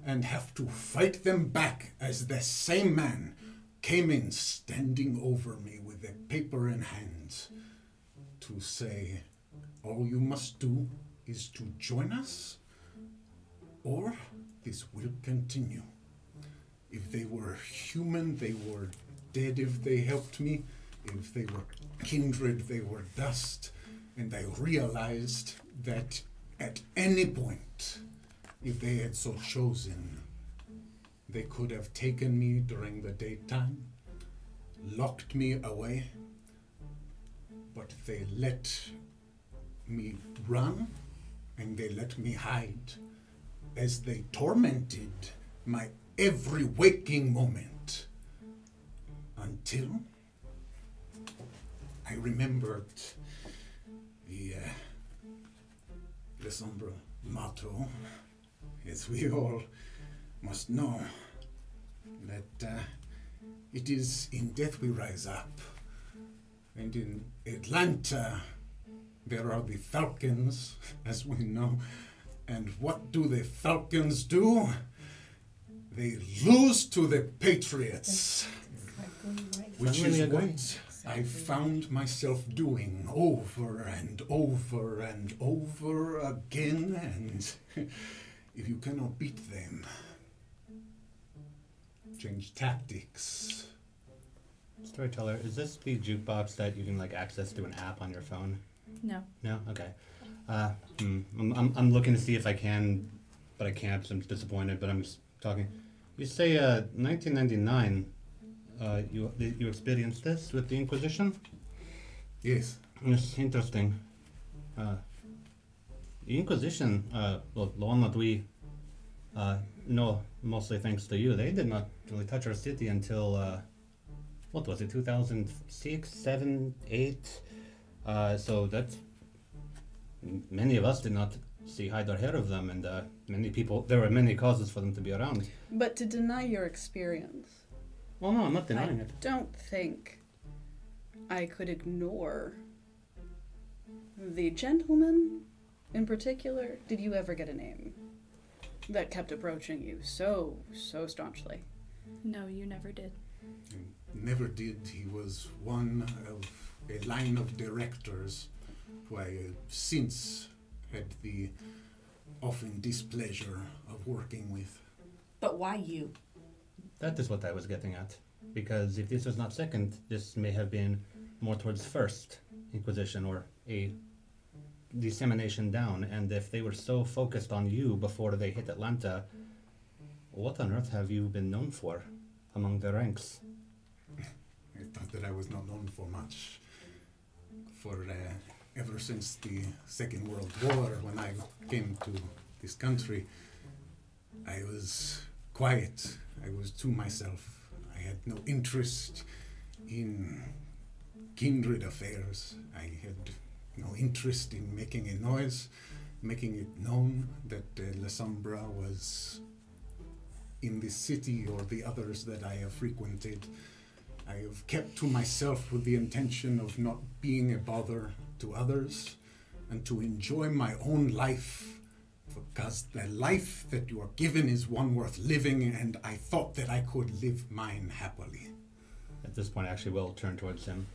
and have to fight them back as the same man came in standing over me with a paper in hand to say, all you must do is to join us, or this will continue. If they were human, they were dead if they helped me. If they were kindred, they were dust. And I realized that at any point, if they had so chosen, they could have taken me during the daytime, locked me away, but they let me run and they let me hide as they tormented my every waking moment until I remembered the Lasombra motto, as we all must know, that it is in death we rise up. And in Atlanta, there are the Falcons, as we know. And what do the Falcons do? They lose to the Patriots, which is what I found myself doing over and over and over again. And if you cannot beat them, change tactics. Storyteller, is this the jukebox that you can like access through an app on your phone? No. No? Okay. I'm looking to see if I can, but I can't, so I'm disappointed, but I'm just talking. You say 1999, you experienced this with the Inquisition? Yes. It's interesting. The Inquisition, well, LEONA, we know, mostly thanks to you, they did not really touch our city until, what was it, 2006, 7, 8? So that's, many of us did not see hide or hair of them, and many people, there were many causes for them to be around. But to deny your experience, Well, no, I'm not denying I it. don't think I could ignore the gentleman in particular. Did you ever get a name that kept approaching you so staunchly? No, you never did. Never did. He was one of a line of directors who I have since had the often displeasure of working with. But why you? That is what I was getting at. Because if this was not second, this may have been more towards first Inquisition or a dissemination down. And if they were so focused on you before they hit Atlanta, what on earth have you been known for among the ranks? I thought that I was not known for much. For ever since the Second World War, when I came to this country, I was quiet. I was to myself. I had no interest in kindred affairs. I had no interest in making a noise, making it known that Lasombra was in this city or the others that I have frequented. I have kept to myself with the intention of not being a bother to others and to enjoy my own life, because the life that you are given is one worth living, and I thought that I could live mine happily. At this point, I actually will turn towards him.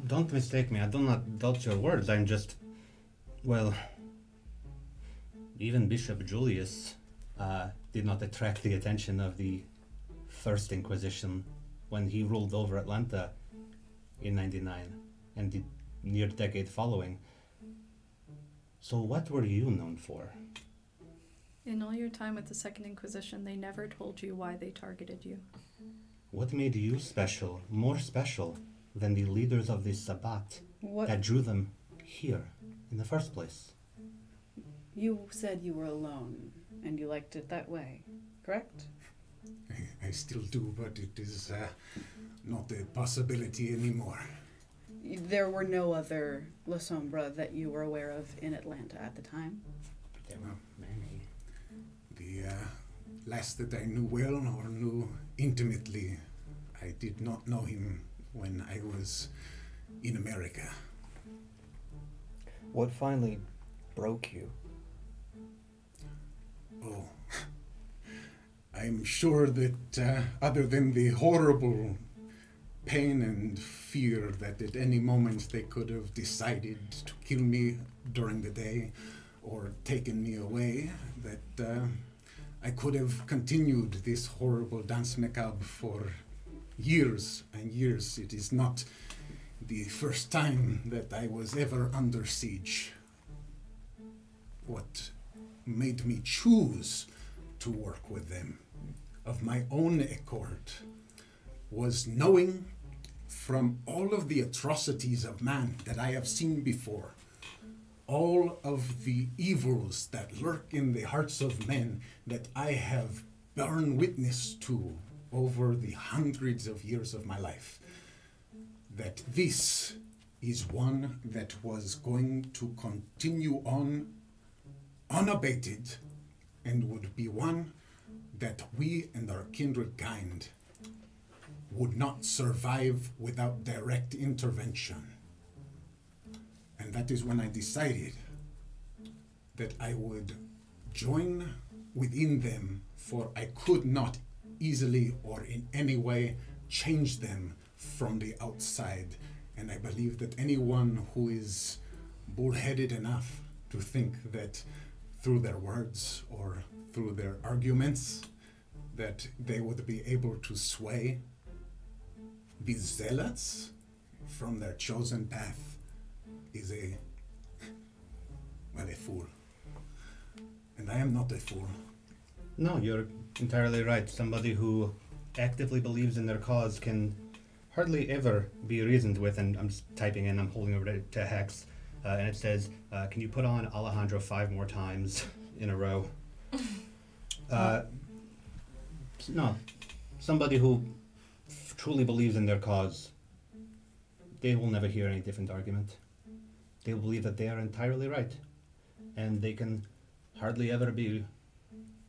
Don't mistake me, I do not doubt your words, I'm just, well, even Bishop Julius did not attract the attention of the First Inquisition when he ruled over Atlanta in 99 and the near decade following. So what were you known for? In all your time with the Second Inquisition, they never told you why they targeted you. What made you special, more special than the leaders of the Sabbat What? that drew them here in the first place? You said you were alone, and you liked it that way, correct? I still do, but it is not a possibility anymore. There were no other Lasombra that you were aware of in Atlanta at the time? There were many. The last that I knew well or knew intimately, I did not know him when I was in America. What finally broke you? Oh, I'm sure that other than the horrible pain and fear that at any moment they could have decided to kill me during the day or taken me away, that I could have continued this horrible dance macabre for years and years. It is not the first time that I was ever under siege. What made me choose to work with them of my own accord was knowing from all of the atrocities of man that I have seen before, all of the evils that lurk in the hearts of men that I have borne witness to over the hundreds of years of my life, that this is one that was going to continue on unabated and would be one that we and our kindred kind would not survive without direct intervention. And that is when I decided that I would join within them, for I could not easily or in any way change them from the outside. And I believe that anyone who is bullheaded enough to think that through their words or through their arguments that they would be able to sway these zealots from their chosen path is a fool. And I am not a fool. No, you're entirely right. Somebody who actively believes in their cause can hardly ever be reasoned with. And I'm just typing in, I'm holding over to Hex, and it says, can you put on Alejandro 5 more times in a row? No, somebody who truly believes in their cause, they will never hear any different argument. They will believe that they are entirely right, and they can hardly ever be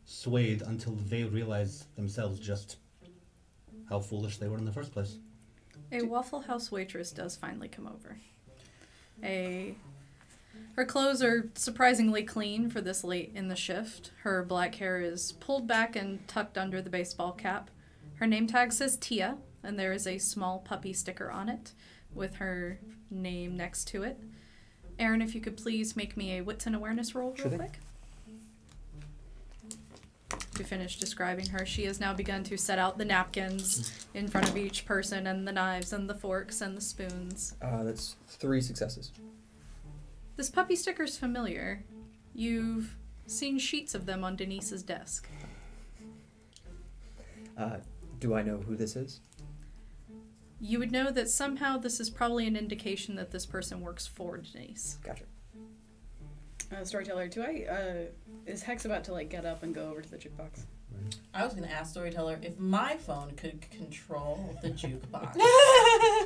swayed until they realize themselves just how foolish they were in the first place. A Waffle House waitress does finally come over. Her clothes are surprisingly clean for this late in the shift. Her black hair is pulled back and tucked under the baseball cap. Her name tag says Tia, and there is a small puppy sticker on it with her name next to it. Aaron, if you could please make me a wits and awareness roll real quick. To finish describing her, she has now begun to set out the napkins in front of each person, and the knives and the forks and the spoons. That's 3 successes. This puppy sticker's familiar. You've seen sheets of them on Denise's desk. Do I know who this is? You would know that somehow this is probably an indication that this person works for Denise. Gotcha. Storyteller, is Hex about to get up and go over to the jukebox? I was going to ask Storyteller if my phone could control the jukebox.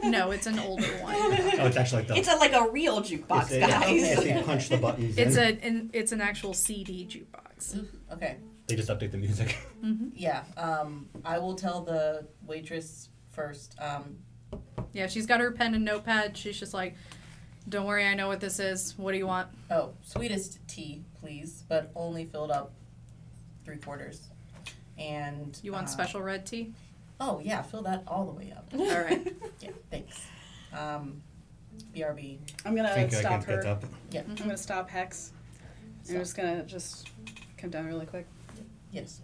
No, it's an older one. Oh, it's actually It's like a real jukebox, guys. Yes, you punch the buttons in. It's an actual CD jukebox. Okay. They just update the music. Mm-hmm. Yeah. I will tell the waitress first. Yeah, she's got her pen and notepad. She's just like, don't worry, I know what this is. What do you want? Oh, sweetest tea, please, but only filled up 3/4. And You want special red tea? Oh yeah, fill that all the way up. All right. Yeah, thanks. BRB. I'm gonna Think I stop can get her. up. Yeah. I'm gonna stop Hex. I'm just gonna come down really quick. Yes.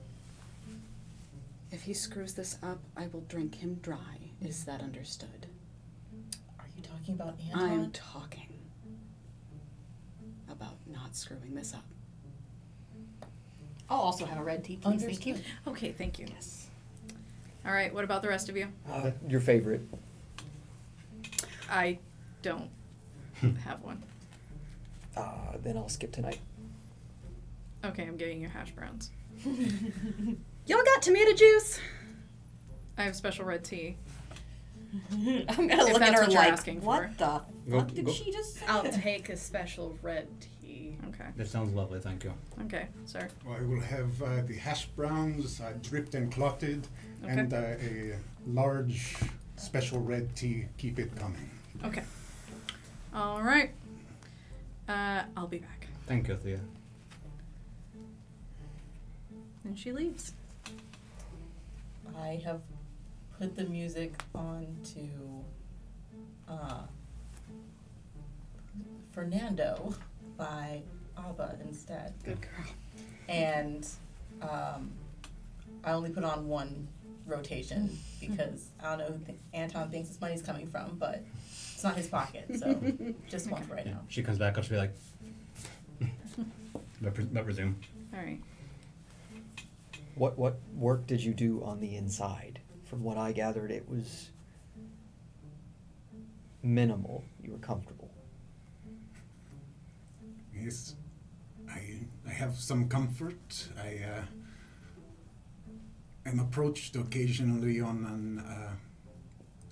If he screws this up, I will drink him dry. Is that understood? Are you talking about Anton? I'm talking about not screwing this up. I'll also have a red tea, please. Thank you. Okay, thank you. Yes. All right, what about the rest of you? Your favorite. I don't have one. Then I'll skip tonight. Okay, I'm getting you hash browns. Y'all got tomato juice? I have special red tea. I'm gonna If look at that's her what you're like, asking for. what the Go- fuck did go- she just say? I'll take a special red tea. Okay. That sounds lovely, thank you. Okay, sir. I will have the hash browns dripped and clotted, Okay. and a large special red tea. Keep it coming. Okay. All right. I'll be back. Thank you, Thea. And she leaves. I have put the music on to Fernando by ABBA instead. Good girl. And I only put on one rotation because I don't know who Anton thinks his money's coming from, but It's not his pocket, so just one for right now. She comes back up, she'll be like, but resume. All right. What work did you do on the inside? From what I gathered, it was minimal. You were comfortable. Yes, I have some comfort. I am approached occasionally on an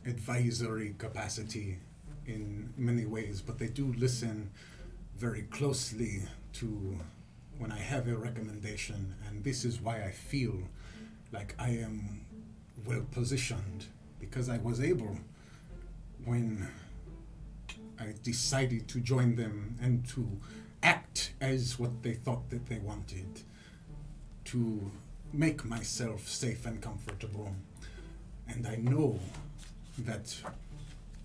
advisory capacity in many ways, but they do listen very closely to when I have a recommendation, and this is why I feel like I am well positioned, because I was able, when I decided to join them and to act as what they thought that they wanted, to make myself safe and comfortable. And I know that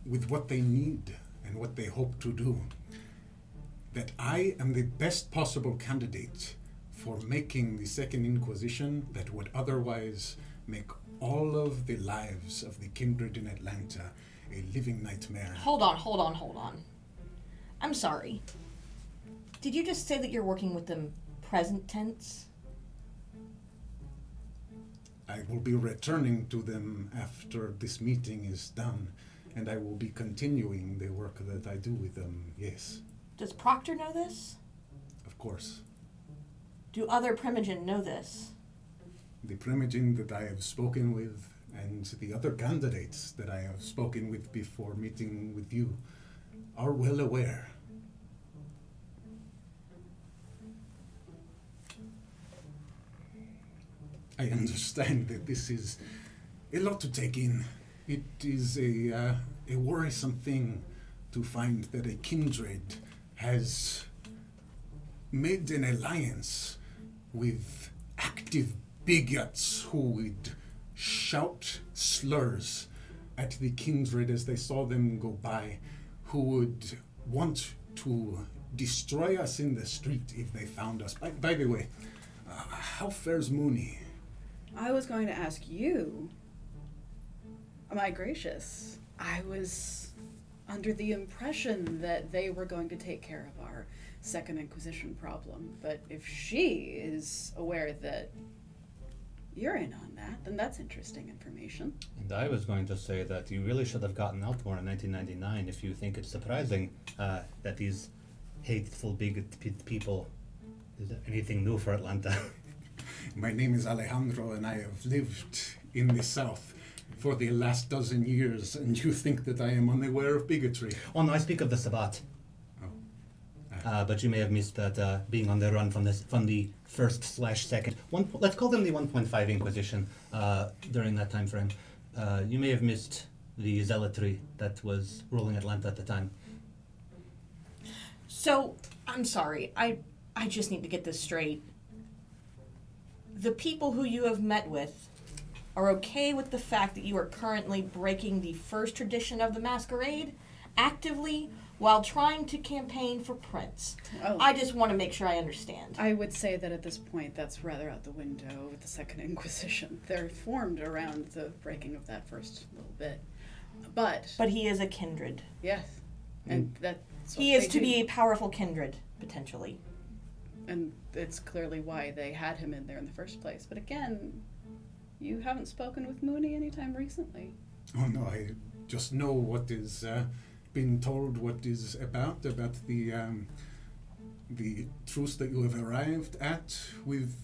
with what they need and what they hope to do, that I am the best possible candidate for making the Second Inquisition that would otherwise make all of the lives of the kindred in Atlanta a living nightmare. Hold on. I'm sorry. Did you just say that you're working with them present tense? I will be returning to them after this meeting is done, and I will be continuing the work that I do with them, yes. Does Proctor know this? Of course. Do other Primogen know this? The Primogen that I have spoken with and the other candidates that I have spoken with before meeting with you are well aware. I understand that this is a lot to take in. It is a worrisome thing to find that a kindred has made an alliance with active bigots who would shout slurs at the kindred as they saw them go by, who would want to destroy us in the street if they found us. By the way, how fares Mooney? I was going to ask you. My gracious. I was under the impression that they were going to take care of our Second Inquisition problem. But if she is aware that you're in on that, then that's interesting information. And I was going to say that you really should have gotten out more in 1999 if you think it's surprising that these hateful, bigot people is anything new for Atlanta. My name is Alejandro, and I have lived in the South for the last dozen years, and you think that I am unaware of bigotry? Oh no, I speak of the Sabbat. But you may have missed that being on the run from the first/second. Let's call them the 1.5 Inquisition during that time frame. You may have missed the zealotry that was ruling Atlanta at the time. So, I'm sorry. I just need to get this straight. The people who you have met with are okay with the fact that you are currently breaking the first tradition of the masquerade actively while trying to campaign for Prince. Oh. I just want to make sure I understand. I would say that at this point that's rather out the window with the Second Inquisition. They're formed around the breaking of that first little bit. But he is a kindred. yes. And that's what He is they to do. be a powerful kindred, potentially. And it's clearly why they had him in there in the first place. But again, you haven't spoken with Mooney anytime recently. Oh no, I just know what is been told, what is about the truce that you have arrived at with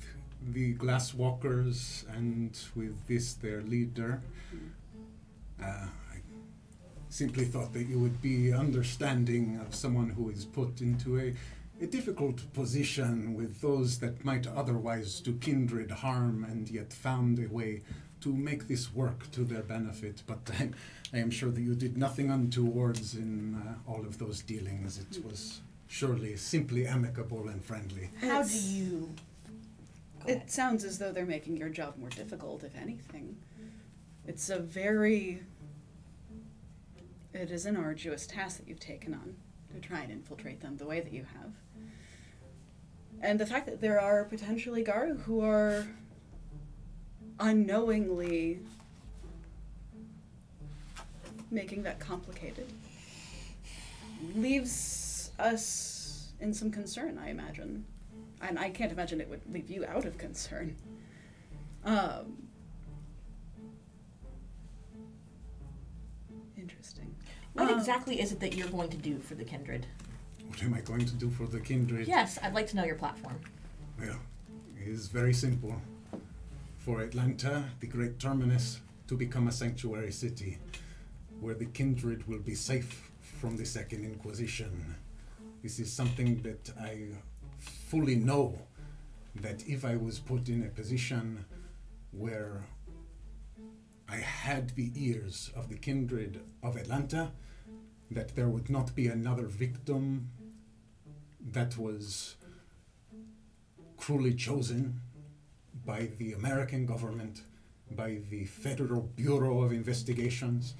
the Glasswalkers and with this their leader. I simply thought that you would be understanding of someone who is put into a difficult position with those that might otherwise do kindred harm and yet found a way to make this work to their benefit. But I am sure that you did nothing untowards in all of those dealings. It was surely simply amicable and friendly. How do you... Go ahead. It sounds as though they're making your job more difficult, if anything. It is an arduous task that you've taken on to try and infiltrate them the way that you have. And the fact that there are potentially Garu who are unknowingly making that complicated leaves us in some concern, I imagine. And I can't imagine it would leave you out of concern. Interesting. What exactly is it that you're going to do for the Kindred? What am I going to do for the Kindred? Yes, I'd like to know your platform. Well, it is very simple. For Atlanta, the great terminus, to become a sanctuary city, where the Kindred will be safe from the Second Inquisition. This is something that I fully know, that if I was put in a position where I had the ears of the Kindred of Atlanta, that there would not be another victim that was cruelly chosen by the American government, by the Federal Bureau of Investigations,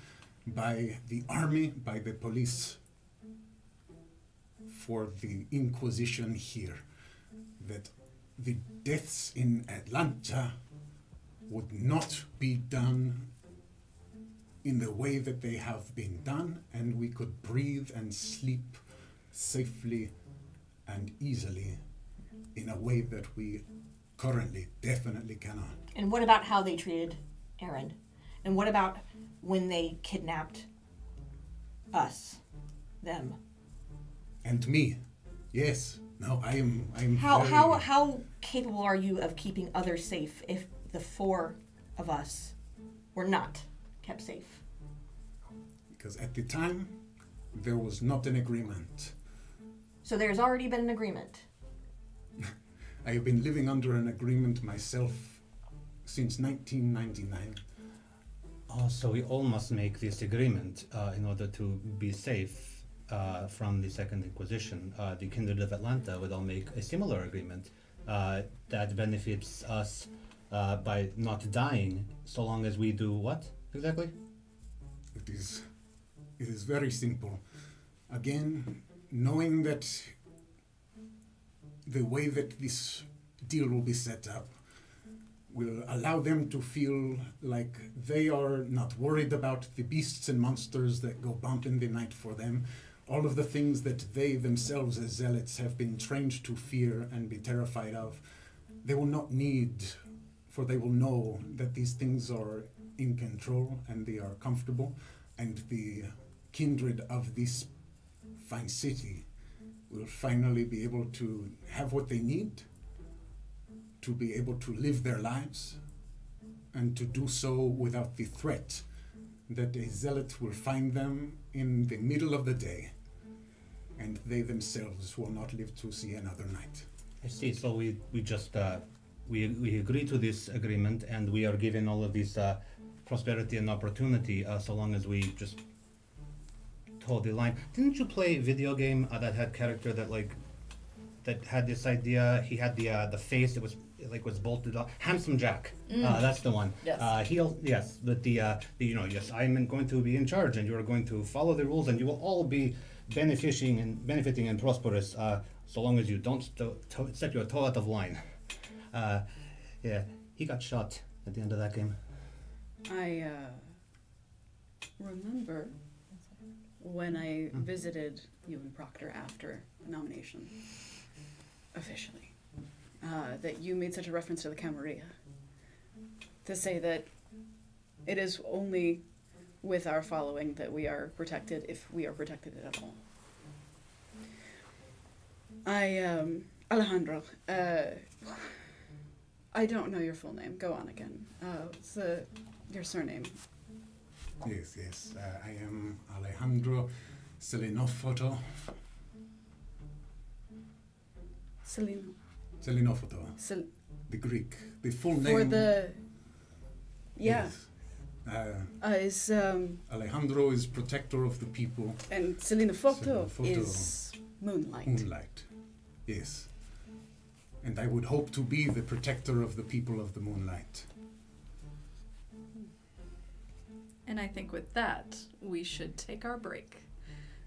by the Army, by the police, for the Inquisition here. That the deaths in Atlanta would not be done in the way that they have been done, and we could breathe and sleep safely and easily in a way that we currently definitely cannot. And what about how they treated Aaron? And what about when they kidnapped us, them? And me. Yes. No, I am How capable are you of keeping others safe if the four of us were not kept safe? Because at the time, there was not an agreement. So there's already been an agreement. I have been living under an agreement myself since 1999. Oh, so we all must make this agreement in order to be safe from the Second Inquisition. The Kindred of Atlanta would all make a similar agreement that benefits us by not dying, so long as we do what exactly? It is very simple. Again, knowing that the way that this deal will be set up will allow them to feel like they are not worried about the beasts and monsters that go bump in the night for them. All of the things that they themselves as zealots have been trained to fear and be terrified of, they will not need, for they will know that these things are in control and they are comfortable, and the Kindred of this fine city will finally be able to have what they need to be able to live their lives, and to do so without the threat that a zealot will find them in the middle of the day, and they themselves will not live to see another night. I see. So we just we agree to this agreement, and we are given all of this prosperity and opportunity so long as we just toe the line. Didn't you play a video game that had character that had this idea? He had the face that was bolted off. Handsome Jack. That's the one. Yes. Yes. But yes, I'm going to be in charge, and you are going to follow the rules, and you will all be benefiting and prosperous, so long as you don't step your toe out of line. Yeah, he got shot at the end of that game. I remember when I visited you and Proctor after the nomination, officially, that you made such a reference to the Camarilla, to say that it is only with our following that we are protected, if we are protected at all. Alejandro, I don't know your full name. Go on again. What's your surname? Yes. I am Alejandro Selinofoto. Selinofoto. The Greek. The full name. For the... Yeah. Yes. Alejandro is protector of the people. And Selinofoto is moonlight. Moonlight. Yes. And I would hope to be the protector of the people of the moonlight. And I think with that, we should take our break.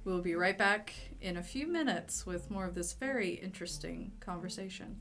We'll be right back in a few minutes with more of this very interesting conversation.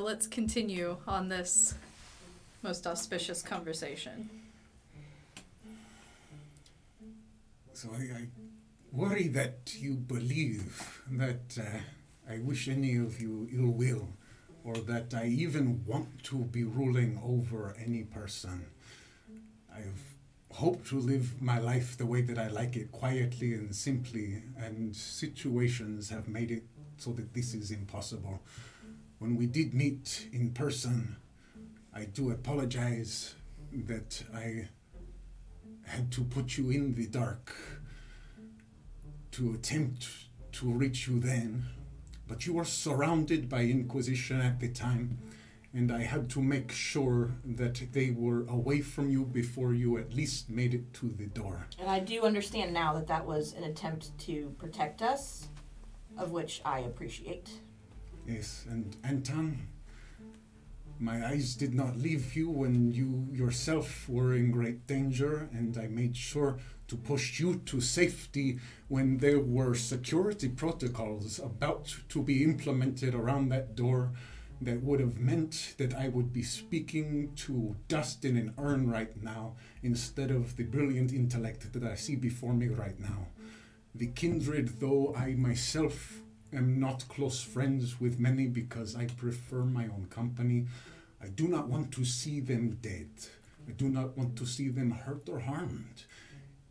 let's continue on this most auspicious conversation. So I worry that you believe that I wish any of you ill will, or that I even want to be ruling over any person. I've hoped to live my life the way that I like it, quietly and simply, and situations have made it so that this is impossible. When we did meet in person, I do apologize that I had to put you in the dark to attempt to reach you then, but you were surrounded by Inquisition at the time, and I had to make sure that they were away from you before you at least made it to the door. And I do understand now that that was an attempt to protect us, of which I appreciate. Yes, and Anton, my eyes did not leave you when you yourself were in great danger, and I made sure to push you to safety when there were security protocols about to be implemented around that door that would have meant that I would be speaking to dust in an urn right now instead of the brilliant intellect that I see before me right now. The kindred, though I myself am not close friends with many because I prefer my own company, I do not want to see them dead. I do not want to see them hurt or harmed.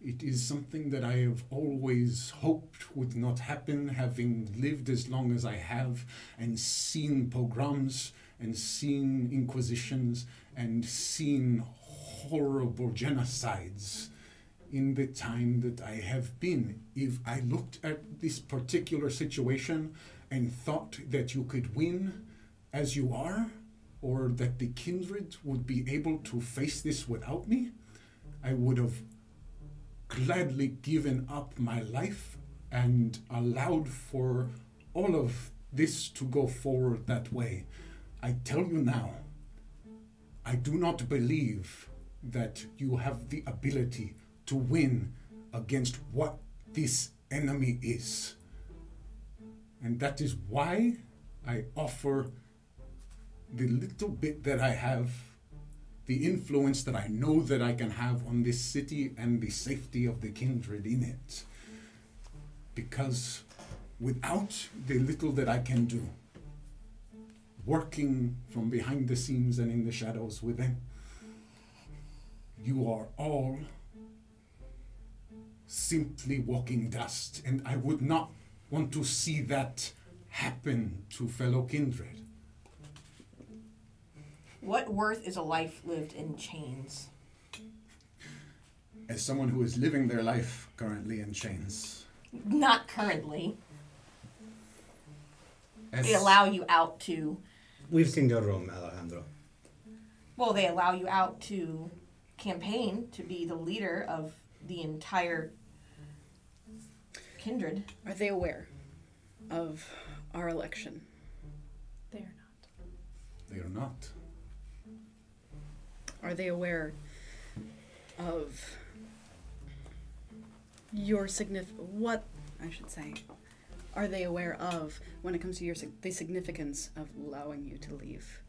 It is something that I have always hoped would not happen, having lived as long as I have and seen pogroms and seen inquisitions and seen horrible genocides in the time that I have been. If I looked at this particular situation and thought that you could win as you are, or that the kindred would be able to face this without me, I would have gladly given up my life and allowed for all of this to go forward that way. I tell you now, I do not believe that you have the ability to win against what this enemy is. And that is why I offer the little bit that I have, the influence that I know that I can have on this city and the safety of the kindred in it. Because without the little that I can do, working from behind the scenes and in the shadows with them, you are all simply walking dust. And I would not want to see that happen to fellow kindred. What worth is a life lived in chains? As someone who is living their life currently in chains. Not currently. As They allow you out to... we've seen your room, Alejandro. Well, they allow you out to campaign to be the leader of the entire kindred. Are they aware of our election? They are not. They are not. Are they aware of your what I should say? Are they aware of when it comes to the significance of allowing you to leave?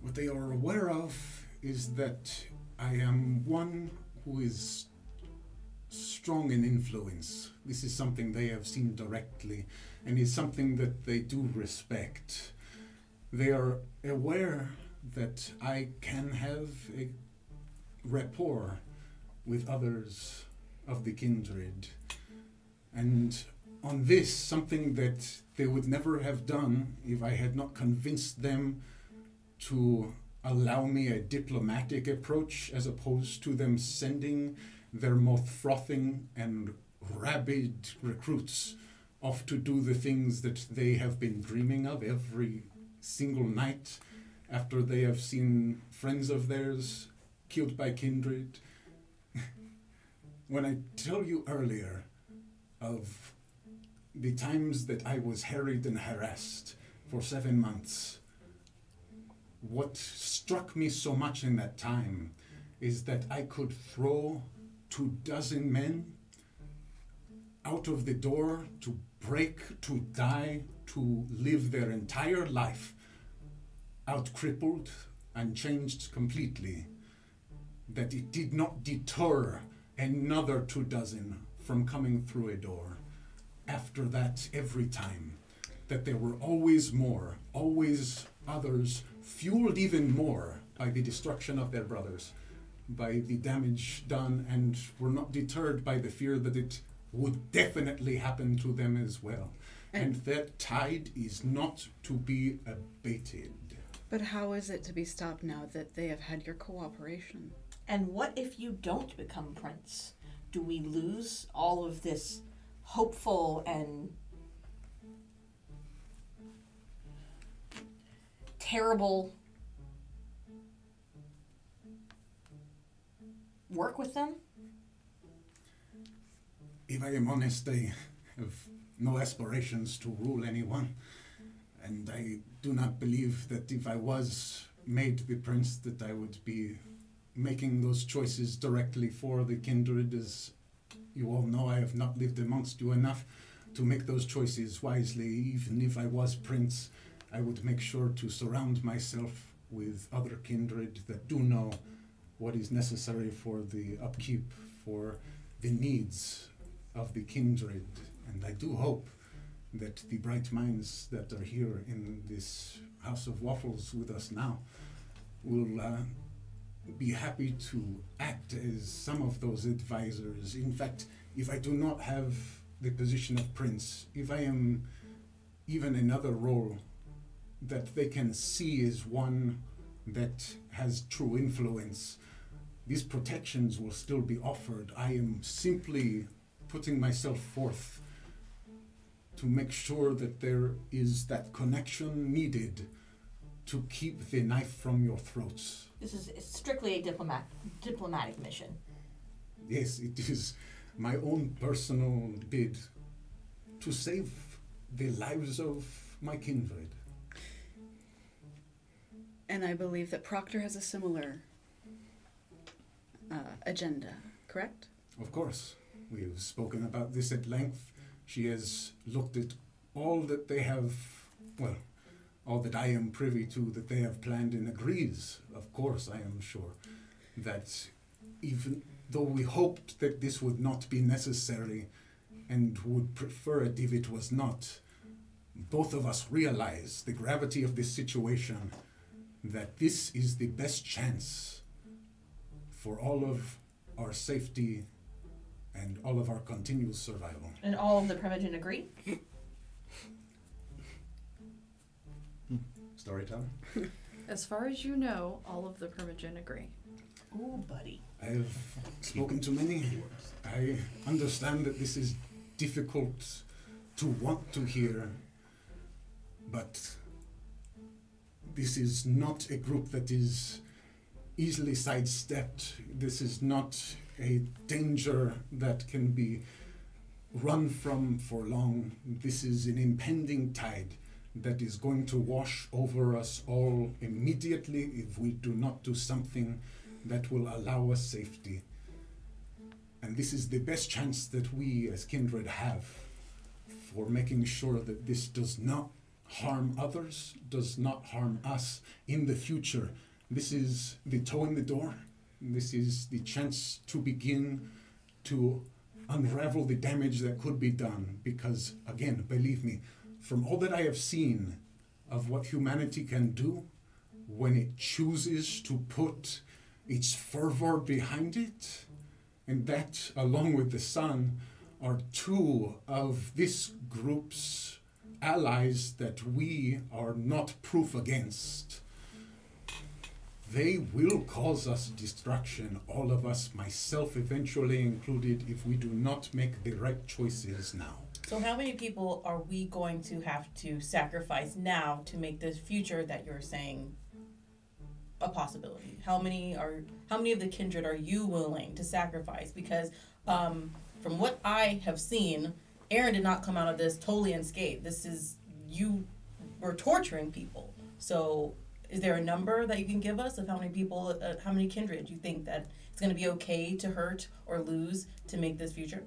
What they are aware of is that I am one who is strong in influence. This is something they have seen directly, and is something that they do respect. They are aware that I can have a rapport with others of the kindred. And on this, something that they would never have done if I had not convinced them to allow me a diplomatic approach as opposed to them sending their most frothing and rabid recruits off to do the things that they have been dreaming of every single night after they have seen friends of theirs killed by kindred. When I tell you earlier of the times that I was harried and harassed for 7 months, what struck me so much in that time is that I could throw 24 men out of the door to break, to die, to live their entire life out crippled and changed completely, that it did not deter another 24 from coming through a door. After that, every time, that there were always more, always others, fueled even more by the destruction of their brothers, by the damage done, and were not deterred by the fear that it would definitely happen to them as well. And that tide is not to be abated. But how is it to be stopped now that they have had your cooperation? And what if you don't become prince? Do we lose all of this hopeful and terrible work with them? If I am honest, I have no aspirations to rule anyone. And I do not believe that if I was made the prince that I would be making those choices directly for the kindred. As you all know, I have not lived amongst you enough to make those choices wisely. Even if I was prince, I would make sure to surround myself with other kindred that do know what is necessary for the upkeep, for the needs of the kindred. And I do hope that the bright minds that are here in this House of Waffles with us now will be happy to act as some of those advisors. In fact, if I do not have the position of prince, if I am even another role that they can see as one that has true influence, these protections will still be offered. I am simply putting myself forth to make sure that there is that connection needed to keep the knife from your throats. This is strictly a diplomatic mission. Yes, it is my own personal bid to save the lives of my kindred. And I believe that Proctor has a similar agenda, correct? Of course, we have spoken about this at length. She has looked at all that they have, well, all that I am privy to that they have planned, and agrees, of course, I am sure, that even though we hoped that this would not be necessary and would prefer it if it was not, both of us realize the gravity of this situation, that this is the best chance for all of our safety and all of our continual survival. And all of the Primogen agree? Storyteller? As far as you know, all of the Primogen agree. Ooh, buddy. I have spoken to many. I understand that this is difficult to want to hear, but this is not a group that is easily sidestepped. This is not a danger that can be run from for long. This is an impending tide that is going to wash over us all immediately if we do not do something that will allow us safety. And this is the best chance that we as kindred have for making sure that this does not harm others, does not harm us in the future. This is the toe in the door. This is the chance to begin to unravel the damage that could be done. Because, again, believe me, from all that I have seen of what humanity can do when it chooses to put its fervor behind it, and that, along with the sun, are two of this group's allies that we are not proof against. They will cause us destruction, all of us, myself eventually included, if we do not make the right choices now. So how many people are we going to have to sacrifice now to make this future that you're saying a possibility? How many of the kindred are you willing to sacrifice? Because from what I have seen, Aaron did not come out of this totally unscathed. This is, you were torturing people. So is there a number that you can give us of how many people, how many kindred you think that it's going to be okay to hurt or lose to make this future?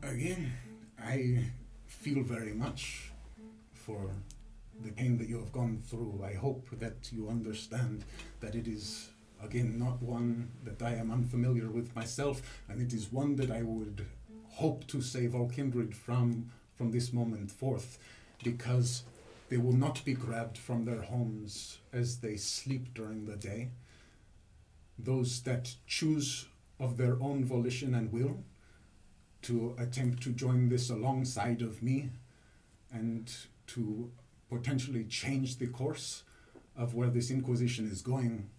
Again, I feel very much for the pain that you have gone through. I hope that you understand that it is, again, not one that I am unfamiliar with myself, and it is one that I would hope to save all kindred from this moment forth, because they will not be grabbed from their homes as they sleep during the day. Those that choose of their own volition and will to attempt to join this alongside of me and to potentially change the course of where this Inquisition is going,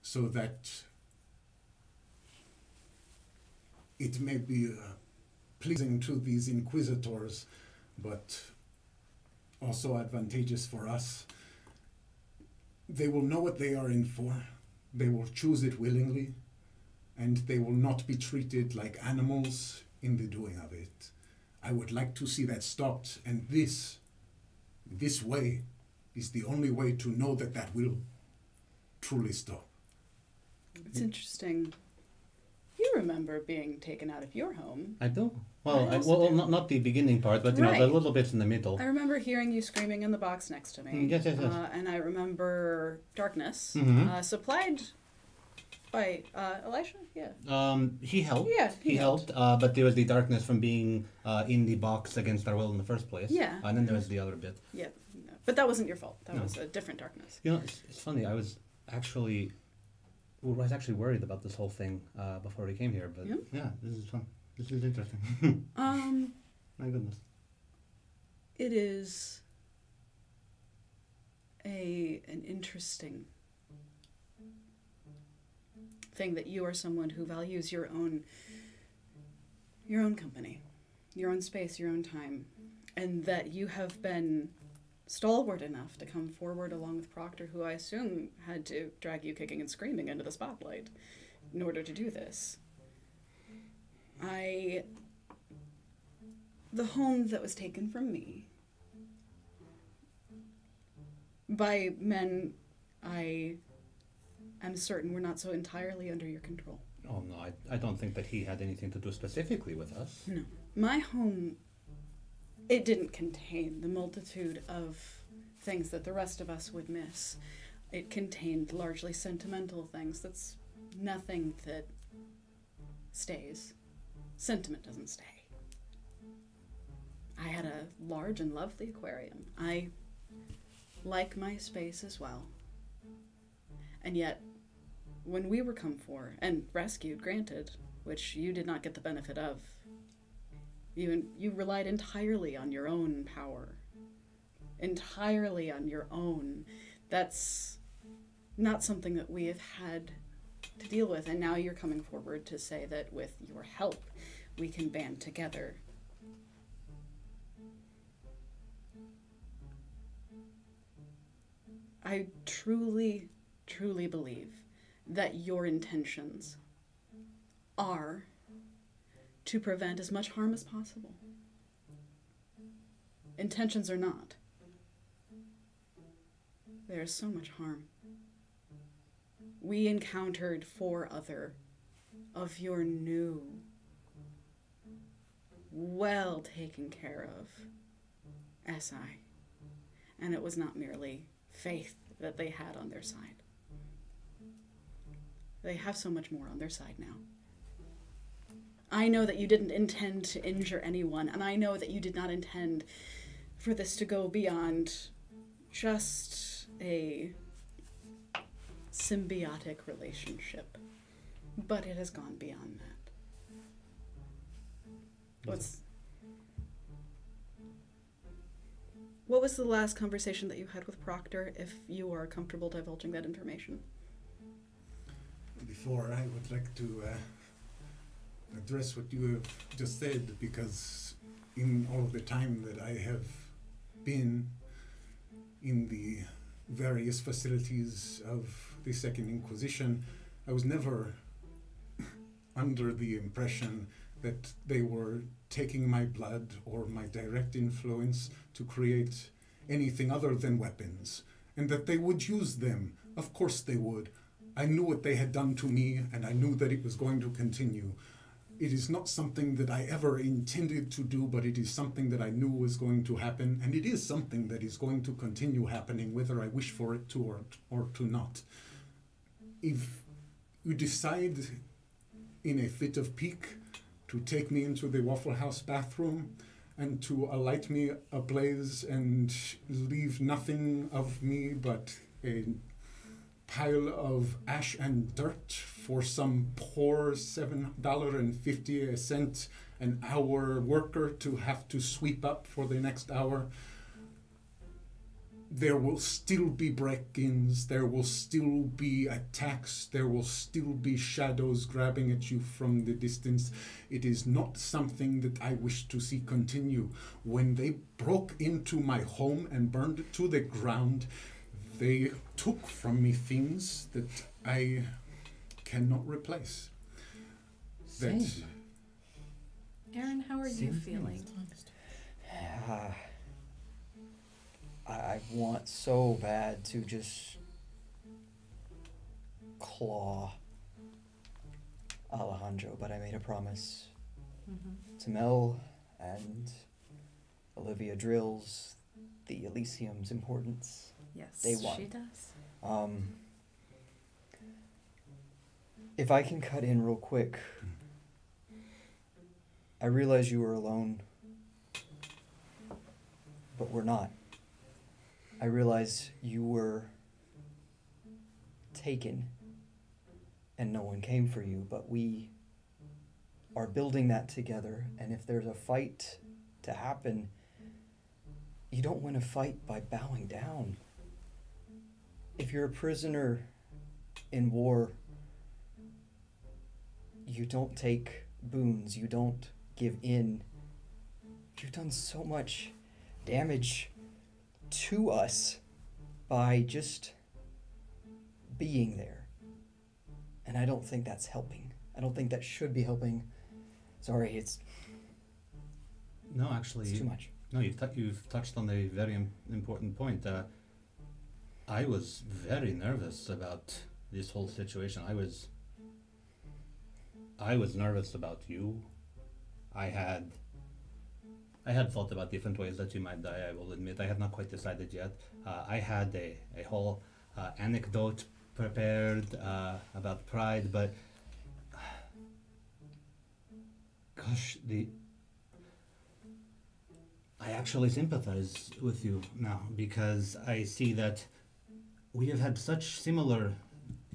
so that it may be pleasing to these inquisitors, but also advantageous for us. They will know what they are in for. They will choose it willingly, and they will not be treated like animals in the doing of it. I would like to see that stopped, and this way is the only way to know that that will truly stop. It's interesting. You remember being taken out of your home. I do. Well, I also do. not the beginning part, but Right. the little bits in the middle. I remember hearing you screaming in the box next to me. Yes. And I remember darkness, Mhm. supplied by Elisha. Yeah. He helped. Yeah, he helped. But there was the darkness from being in the box against our will in the first place. Yeah. And then there was the other bit. Yeah. No. But that wasn't your fault. That No. was a different darkness. You know, it's funny. I was actually worried about this whole thing before we came here. But Yeah? yeah, this is fun. This is interesting. My goodness. It is an interesting thing that you are someone who values your own company, your own space, your own time, and that you have been stalwart enough to come forward along with Proctor, who I assume had to drag you kicking and screaming into the spotlight in order to do this. The home that was taken from me by men I am certain were not so entirely under your control. Oh no, I don't think that he had anything to do specifically with us. No. My home, it didn't contain the multitude of things that the rest of us would miss. It contained largely sentimental things. That's nothing that stays. Sentiment doesn't stay. I had a large and lovely aquarium. I like my space as well. And yet, when we were come for, and rescued, granted, which you did not get the benefit of, you relied entirely on your own power. Entirely on your own. That's not something that we have had to deal with, and now you're coming forward to say that with your help, we can band together. I truly, truly believe that your intentions are to prevent as much harm as possible. Intentions are not. There is so much harm. We encountered 4 other of your new, well taken care of SI, and it was not merely faith that they had on their side. They have so much more on their side now. I know that you didn't intend to injure anyone, and I know that you did not intend for this to go beyond just a symbiotic relationship. But it has gone beyond that. What was the last conversation that you had with Proctor, if you are comfortable divulging that information? Before, I would like to address what you have just said, because in all of the time that I have been in the various facilities of the Second Inquisition, I was never under the impression that they were taking my blood or my direct influence to create anything other than weapons, and that they would use them. Of course they would. I knew what they had done to me, and I knew that it was going to continue. It is not something that I ever intended to do, but it is something that I knew was going to happen, and it is something that is going to continue happening, whether I wish for it to or to not. If you decide in a fit of pique to take me into the Waffle House bathroom and to alight me ablaze and leave nothing of me but a pile of ash and dirt for some poor $7.50 an hour worker to have to sweep up for the next hour, there will still be break-ins, there will still be attacks, there will still be shadows grabbing at you from the distance. It is not something that I wish to see continue. When they broke into my home and burned it to the ground, they took from me things that I cannot replace. That Aaron, how are you feeling? I want so bad to just claw Alejandro, but I made a promise to Mel and Olivia drills the Elysium's importance. Yes, Day one. she does. If I can cut in real quick, I realize you were alone, but we're not. I realize you were taken and no one came for you, but we are building that together, and if there's a fight to happen, you don't win a fight by bowing down. If you're a prisoner in war, you don't take boons, you don't give in. You've done so much damage to us by just being there. And I don't think that's helping. I don't think that should be helping. Sorry, it's No, actually, too much. No, you've touched on a very important point. I was very nervous about this whole situation. I was nervous about you. I had thought about different ways that you might die, I will admit. I had not quite decided yet. I had a whole anecdote prepared about pride, but gosh, I actually sympathize with you now, because I see that we have had such similar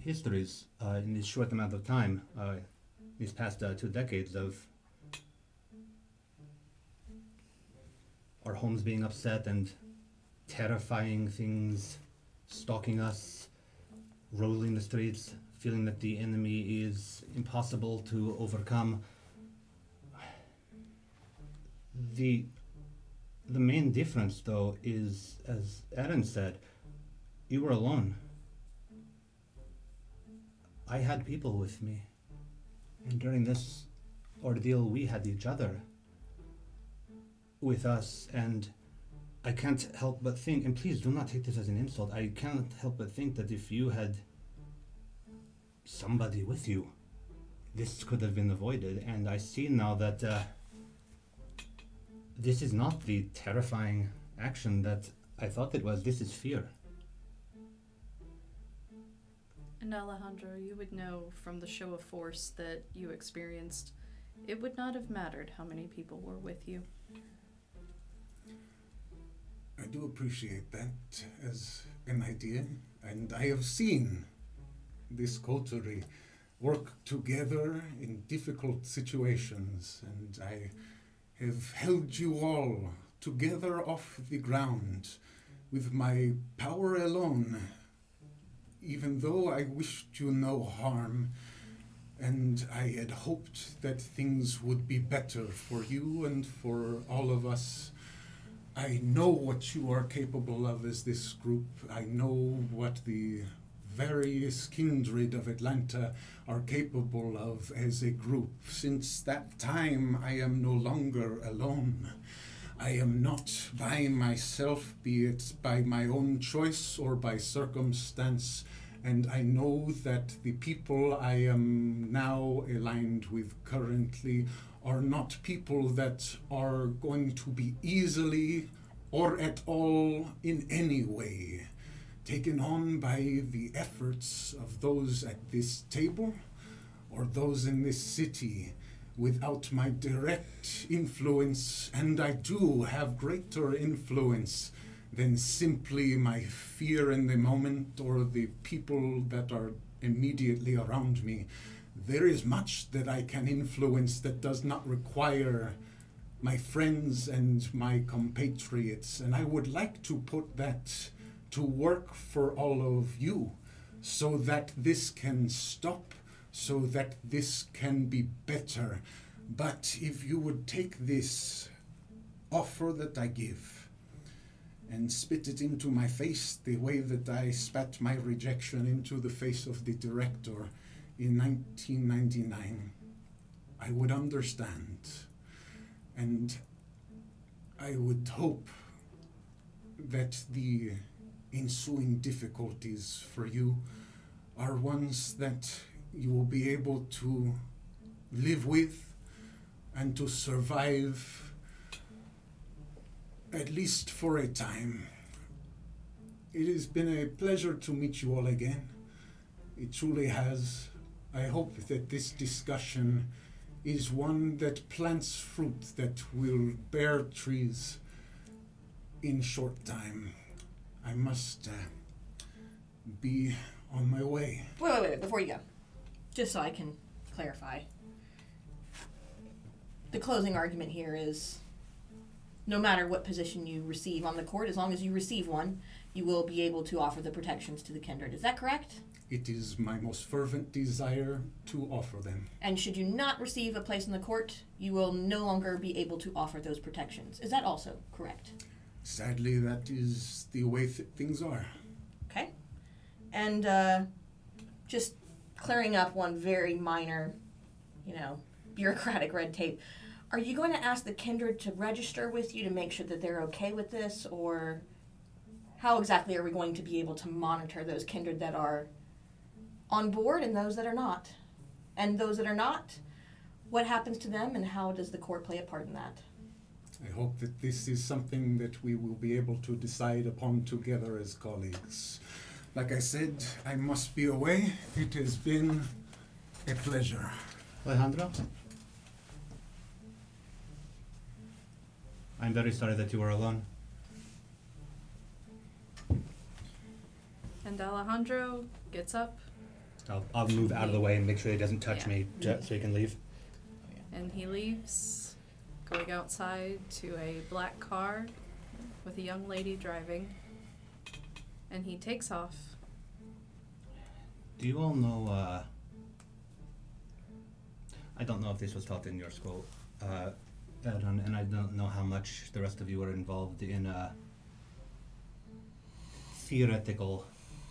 histories in this short amount of time, these past 2 decades of our homes being upset and terrifying things stalking us, rolling the streets, feeling that the enemy is impossible to overcome. The main difference, though, is, as Aaron said, you were alone. I had people with me, and during this ordeal we had each other with us, and I can't help but think, and please do not take this as an insult, I can't help but think that if you had somebody with you, this could have been avoided. And I see now that this is not the terrifying action that I thought it was. This is fear. And Alejandro, you would know from the show of force that you experienced, it would not have mattered how many people were with you. I do appreciate that as an idea, and I have seen this coterie work together in difficult situations, and I have held you all together off the ground with my power alone, even though I wished you no harm, and I had hoped that things would be better for you and for all of us. I know what you are capable of as this group. I know what the various kindred of Atlanta are capable of as a group. Since that time, I am no longer alone. I am not by myself, be it by my own choice or by circumstance, And I know that the people I am now aligned with currently are not people that are going to be easily or at all in any way taken on by the efforts of those at this table or those in this city without my direct influence, and I do have greater influence than simply my fear in the moment or the people that are immediately around me. There is much that I can influence that does not require my friends and my compatriots, and I would like to put that to work for all of you so that this can stop, so that this can be better. But if you would take this offer that I give and spit it into my face the way that I spat my rejection into the face of the director in 1999, I would understand. And I would hope that the ensuing difficulties for you are ones that you will be able to live with and to survive, at least for a time. It has been a pleasure to meet you all again. It truly has. I hope that this discussion is one that plants fruit that will bear trees in short time. I must be on my way. Wait, before you go. Just so I can clarify. The closing argument here is no matter what position you receive on the court, as long as you receive one, you will be able to offer the protections to the kindred. Is that correct? It is my most fervent desire to offer them. And should you not receive a place in the court, you will no longer be able to offer those protections. Is that also correct? Sadly, that is the way things are. Okay. And just clearing up one very minor, bureaucratic red tape. Are you going to ask the kindred to register with you to make sure that they're okay with this? Or how exactly are we going to be able to monitor those kindred that are on board and those that are not? And those that are not, what happens to them and how does the court play a part in that? I hope that this is something that we will be able to decide upon together as colleagues. Like I said, I must be away. It has been a pleasure. Alejandro? I'm very sorry that you were alone. And Alejandro gets up I'll move out of the way and make sure he doesn't touch Yeah. me so he can leave. and he leaves, going outside to a black car with a young lady driving. And he takes off. Do you all know, I don't know if this was taught in your school, Anton, and I don't know how much the rest of you are involved in theoretical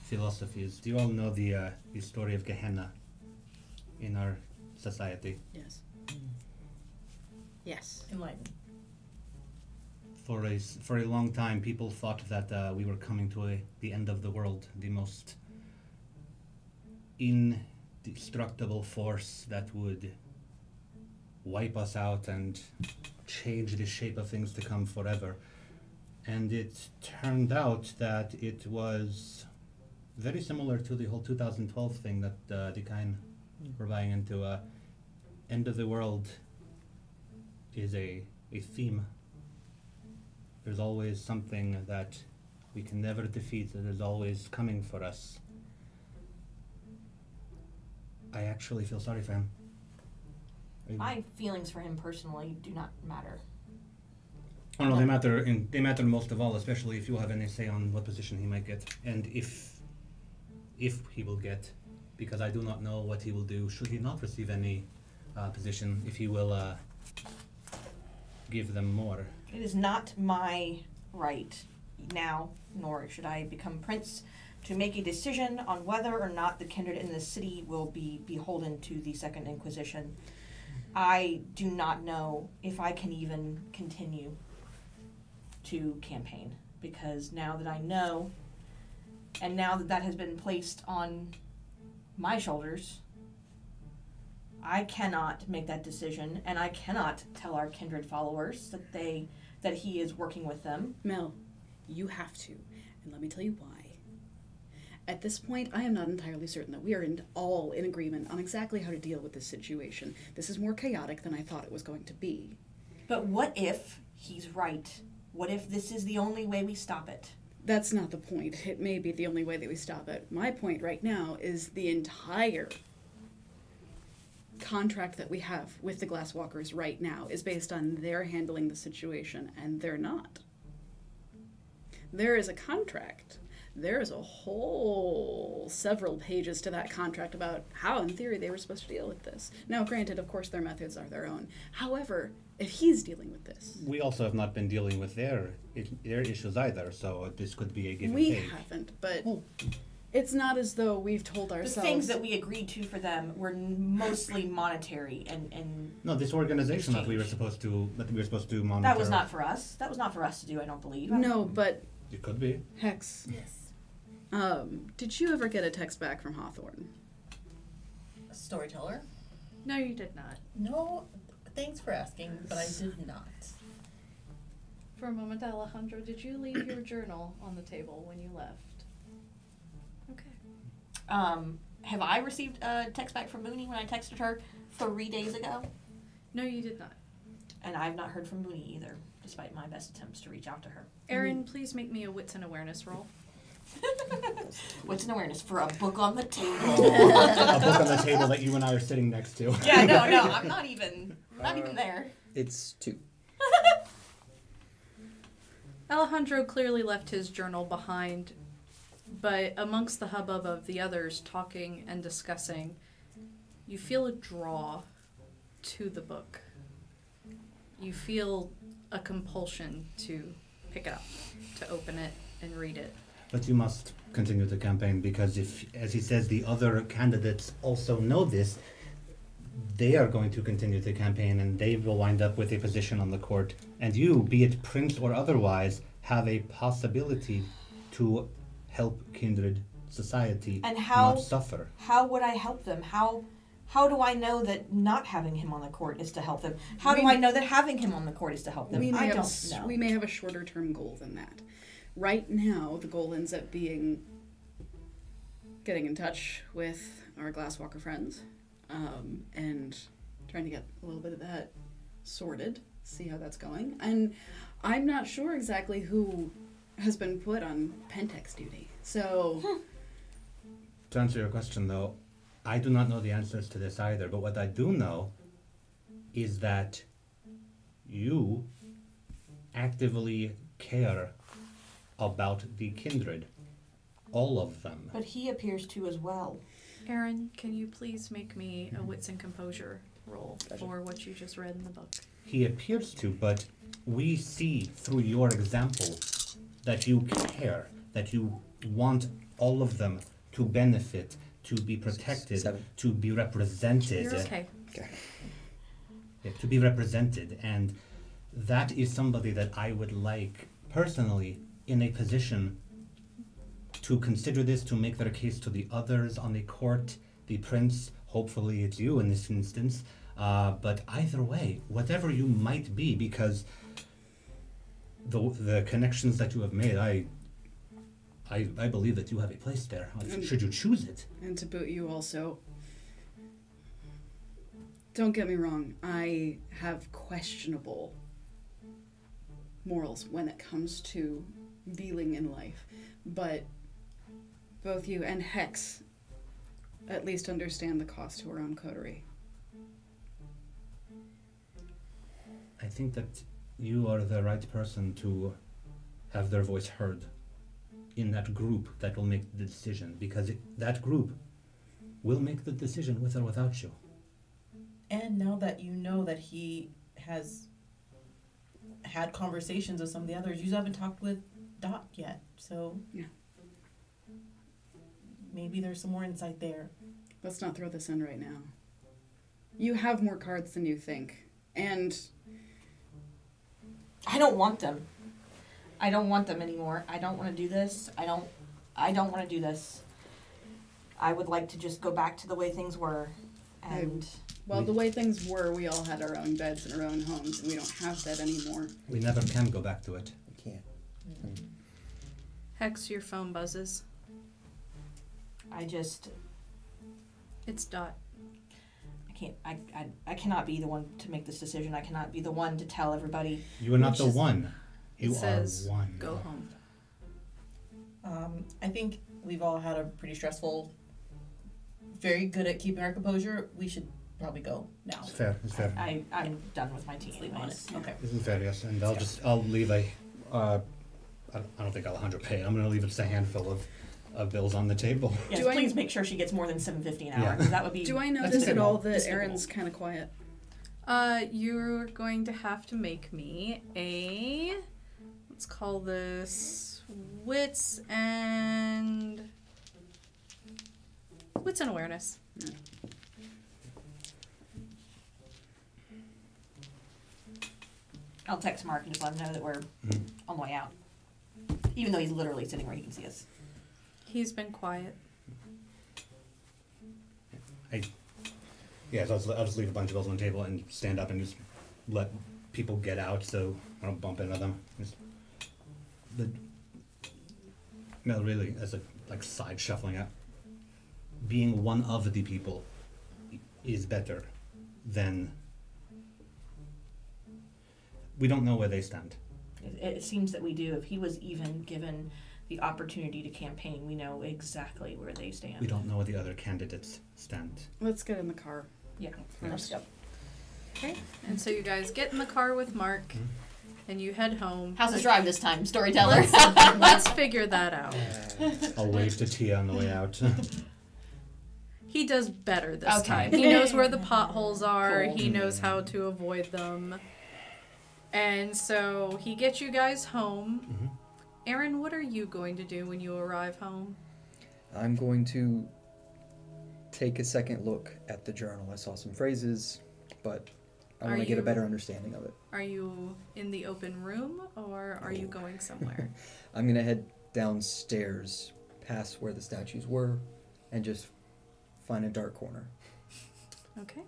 philosophies. Do you all know the story of Gehenna in our society? Yes. Yes. Enlightened. For a long time, people thought that we were coming to the end of the world, the most indestructible force that would wipe us out and change the shape of things to come forever. And it turned out that it was very similar to the whole 2012 thing that Dine were buying into. End of the world is a theme. There's always something that we can never defeat, that is always coming for us. I actually feel sorry for him. My feelings for him personally do not matter. Oh no, they matter most of all, especially if you have any say on what position he might get, and if he will get, because I do not know what he will do should he not receive any position, if he will give them more. It is not my right now, nor should I become prince, to make a decision on whether or not the kindred in the city will be beholden to the Second Inquisition. I do not know if I can even continue to campaign, because now that I know And now that that has been placed on my shoulders, I cannot make that decision, and I cannot tell our kindred followers that he is working with them. Mel, you have to, and let me tell you why. At this point, I am not entirely certain that we are all in agreement on exactly how to deal with this situation. This is more chaotic than I thought it was going to be. But what if he's right? What if this is the only way we stop it? That's not the point. It may be the only way that we stop it. My point right now is the entire contract that we have with the Glasswalkers right now is based on their handling the situation, and they're not. There is a contract. There is a whole several pages to that contract about how, in theory, they were supposed to deal with this. Now, granted, of course, their methods are their own. However, if he's dealing with this... We also have not been dealing with their issues either, so this could be a give and We take. haven't, but it's not as though we've told ourselves... The things that we agreed to for them were mostly monetary and No, this organization that we were supposed to monitor. that was not for us. That was not for us to do, I don't believe. No, but... It could be. Hex. Yes. Did you ever get a text back from Hawthorne? A storyteller? No, you did not. No, thanks for asking, but I did not. For a moment, Alejandro, did you leave your journal on the table when you left? Okay. Have I received a text back from Mooney when I texted her 3 days ago? No, you did not. And I've not heard from Mooney either, despite my best attempts to reach out to her. Erin, please make me a wits and awareness roll. What's an awareness for a book on the table? A book on the table that you and I are sitting next to. Yeah, no, I'm not even there. It's 2. Alejandro clearly left his journal behind, but amongst the hubbub of the others talking and discussing, you feel a draw to the book. You feel a compulsion to pick it up, to open it and read it. But you must continue the campaign because if, as he says, the other candidates also know this, they are going to continue the campaign and they will wind up with a position on the court. And you, be it prince or otherwise, have a possibility to help kindred society And not suffer. How would I help them? How do I know that not having him on the court is to help them? How do I know that having him on the court is to help them? I don't know. We may have a shorter term goal than that. Right now, the goal ends up being getting in touch with our Glasswalker friends and trying to get a little bit of that sorted, see how that's going. And I'm not sure exactly who has been put on Pentex duty, so... To answer your question, though, I do not know the answers to this either, but what I do know is that you actively care about the kindred. All of them. But he appears to as well. Erin, can you please make me a wits and composure roll for what you just read in the book? He appears to, but we see through your example that you care, that you want all of them to benefit, to be protected, 7. to be represented. You're okay. Yeah, to be represented, and that is somebody that I would like personally in a position to consider this, to make their case to the others on the court, the prince, hopefully it's you in this instance, but either way, whatever you might be, because the connections that you have made, I believe that you have a place there, should you choose it. And to boot, you also... Don't get me wrong, I have questionable morals when it comes to dealing in life, but both you and Hex at least understand the cost to our own coterie. I think that you are the right person to have their voice heard in that group that will make the decision, because that group will make the decision with or without you. And now that you know that he has had conversations with some of the others, you haven't talked with Doc yet, so Yeah. maybe there's some more insight there. Let's not throw this in right now. You have more cards than you think, and I don't want them. I don't want them anymore. I don't want to do this. I don't want to do this. I would like to just go back to the way things were. And Well, the way things were, we all had our own beds and our own homes, and we don't have that anymore. We never can go back to it. We can't. Hex, your phone buzzes. It's Dot. I cannot be the one to make this decision. I cannot be the one to tell everybody. You are not the one. You It says, are one. go home. I think we've all had a pretty stressful, very good at keeping our composure. We should probably go now. It's fair. It's fair. I'm done with my tea. Leave on it. Okay. It's fair, yes. And I'll leave a, I don't think Alejandro paid. I'm going to leave just a handful of bills on the table. Yes, Do I- please make sure she gets more than $7.50 an hour. Yeah. 'Cause that would be. Do I that's notice at all despicable. that Despicable. Aaron's kind of quiet? You're going to have to make me a, let's call this wits and awareness. I'll text Mark and just let him know that we're on the way out. Even though he's literally sitting where he can see us. He's been quiet. Yeah, so I'll just leave a bunch of bills on the table and stand up and just let people get out so I don't bump into them. No, really, as a side shuffling out, being one of the people is better than. We don't know where they stand. It seems that we do. If he was even given the opportunity to campaign, we know exactly where they stand. We don't know where the other candidates stand. Let's get in the car. Yeah. First. Yep. Okay. And so you guys get in the car with Mark and you head home. How's his drive this time, storyteller? Let's figure that out. I'll wave to Tia on the way out. He does better this Okay. time. He knows where the potholes are. Cool. He knows how to avoid them. And so he gets you guys home. Aaron, what are you going to do when you arrive home? I'm going to take a second look at the journal. I saw some phrases, but I want to get a better understanding of it. Are you in the open room or are you going somewhere? I'm going to head downstairs past where the statues were and just find a dark corner. Okay.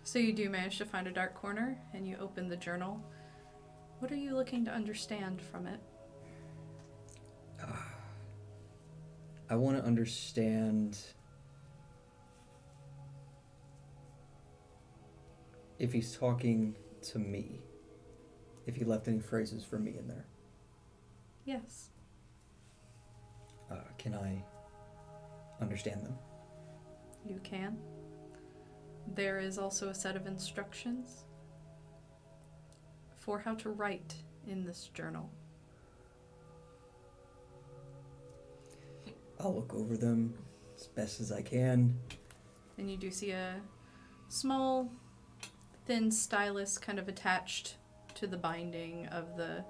So you do manage to find a dark corner and you open the journal. What are you looking to understand from it? I want to understand if he's talking to me, if he left any phrases for me in there. Yes. Can I understand them? You can. There is also a set of instructions for how to write in this journal. I'll look over them as best as I can. And you do see a small, thin stylus kind of attached to the binding of the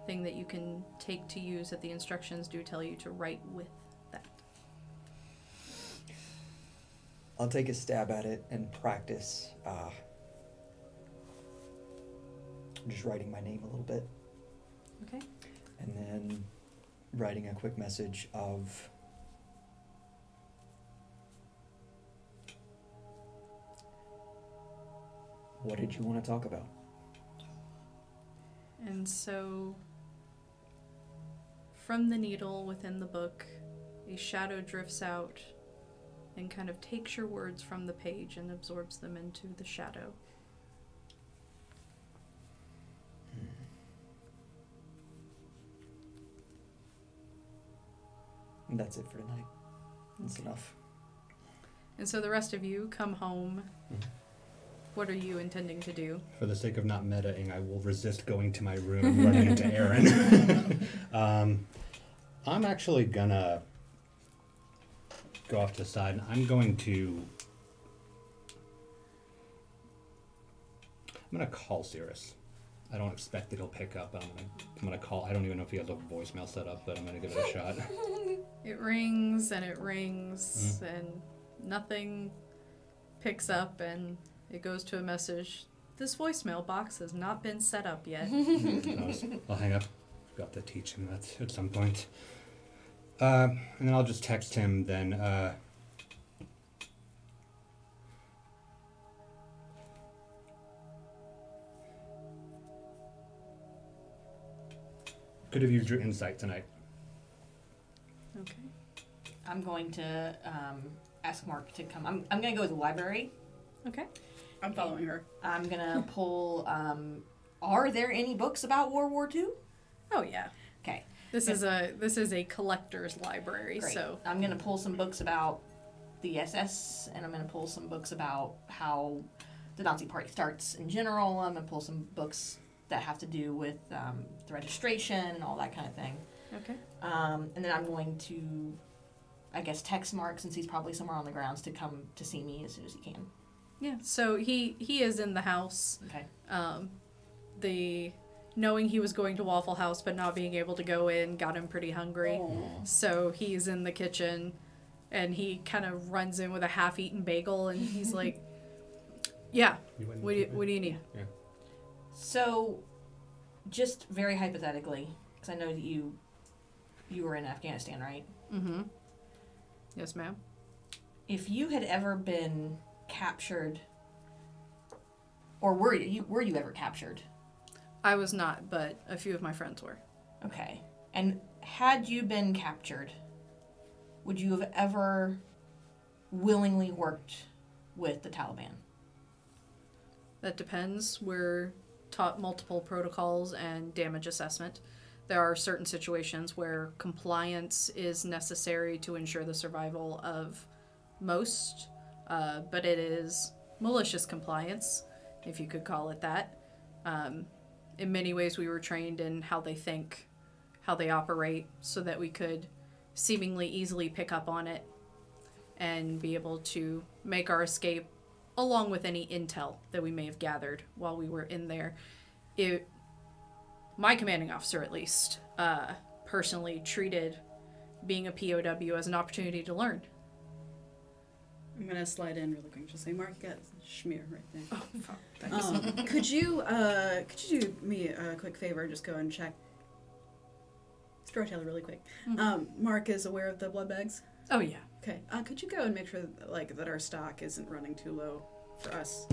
thing that you can take to use that the instructions do tell you to write with that. I'll take a stab at it and practice just writing my name a little bit. Okay. And then writing a quick message of what did you want to talk about? And so, from the needle within the book, a shadow drifts out and kind of takes your words from the page and absorbs them into the shadow. And that's it for tonight. That's enough. And so the rest of you come home. What are you intending to do? For the sake of not metaing, I will resist going to my room and running into Aaron. I'm actually gonna go off to the side. And I'm gonna call Cirrus. I don't expect that he'll pick up. I'm gonna call. I don't even know if he has a voicemail set up, but I'm gonna give it a shot. It rings and it rings and nothing picks up and it goes to a message. This voicemail box has not been set up yet. I'll hang up. Got to teach him that at some point. And then I'll just text him then. Could have used your insight tonight. Okay. I'm going to ask Mark to come. I'm going to go to the library. Okay. I'm following her. I'm going to pull, are there any books about World War II? Oh yeah. Okay. This is a collector's library, Great. so I'm going to pull some books about the SS, and I'm going to pull some books about how the Nazi Party starts in general. I'm going to pull some books that have to do with the registration and all that kind of thing. okay. And then I'm going to, I guess, text Mark, since he's probably somewhere on the grounds, to come to see me as soon as he can. Yeah. So he is in the house. Okay. Knowing he was going to Waffle House but not being able to go in got him pretty hungry. Oh. So he's in the kitchen and he kind of runs in with a half-eaten bagel and he's like, yeah, what do you need? Yeah. So, just very hypothetically, because I know that you were in Afghanistan, right? Mm-hmm. Yes, ma'am. If you had ever been captured, or were you ever captured? I was not, but a few of my friends were. Okay. And had you been captured, would you have ever willingly worked with the Taliban? That depends. We're taught multiple protocols and damage assessment. There are certain situations where compliance is necessary to ensure the survival of most, but it is malicious compliance, if you could call it that. In many ways, we were trained in how they think, how they operate, so that we could seemingly easily pick up on it and be able to make our escape along with any intel that we may have gathered while we were in there. My commanding officer, at least, personally treated being a POW as an opportunity to learn. I'm gonna slide in really quick. Just say, Mark, you got schmear right there. Oh, fuck. Thanks. Could you do me a quick favor? Just go and check. Storyteller, really quick. Mark is aware of the blood bags. Oh, yeah. Okay. Could you go and make sure that our stock isn't running too low for us?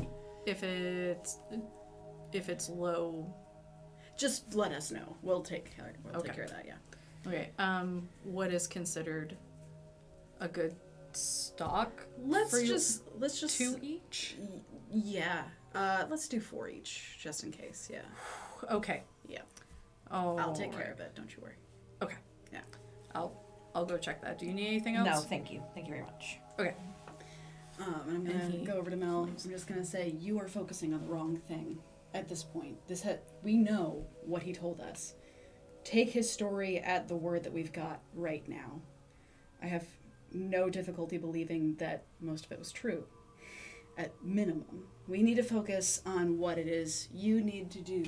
If it's low. Just let us know. We'll take care of that. Yeah. Okay. What is considered a good stock? Let's for you? just 2 each. Yeah. Let's do 4 each, just in case. Yeah. Okay. Yeah. Oh. I'll take care of it. Don't you worry. Okay. Yeah. I'll go check that. Do you need anything else? No, thank you. Thank you very much. Okay. And I'm gonna go over to Mel. I'm just gonna say you are focusing on the wrong thing at this point. We know what he told us. Take his story at the word that we've got right now. I have no difficulty believing that most of it was true. At minimum, we need to focus on what it is you need to do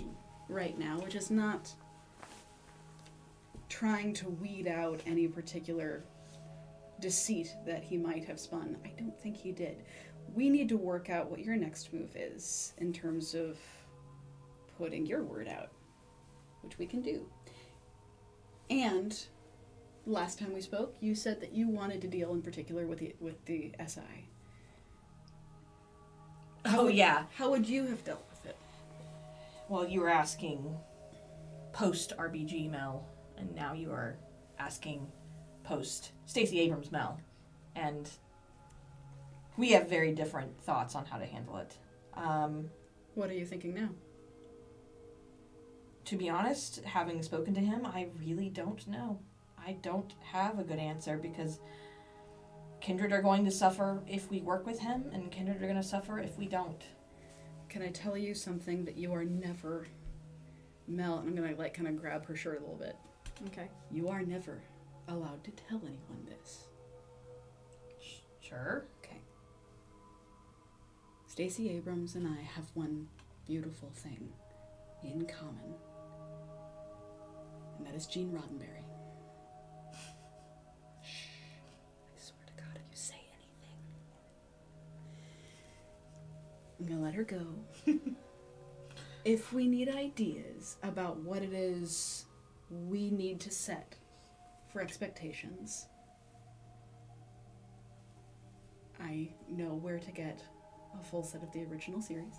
right now, which is not trying to weed out any particular deceit that he might have spun. I don't think he did. We need to work out what your next move is in terms of putting your word out, which we can do. And last time we spoke, you said that you wanted to deal in particular with the SI. Yeah. How would you have dealt with it? Well, you were asking post RBG Mel, and now you are asking post Stacey Abrams Mel, and we have very different thoughts on how to handle it. What are you thinking now? To be honest, having spoken to him, I really don't know. I don't have a good answer, because Kindred are going to suffer if we work with him, and Kindred are going to suffer if we don't. Can I tell you something that you are never... Mel, I'm going to kind of grab her shirt a little bit. Okay. You are never allowed to tell anyone this. Sure. Okay. Stacey Abrams and I have one beautiful thing in common. And that is Gene Roddenberry. Shh. I swear to God, if you say anything. I'm gonna let her go. If we need ideas about what it is we need to set for expectations, I know where to get a full set of the original series.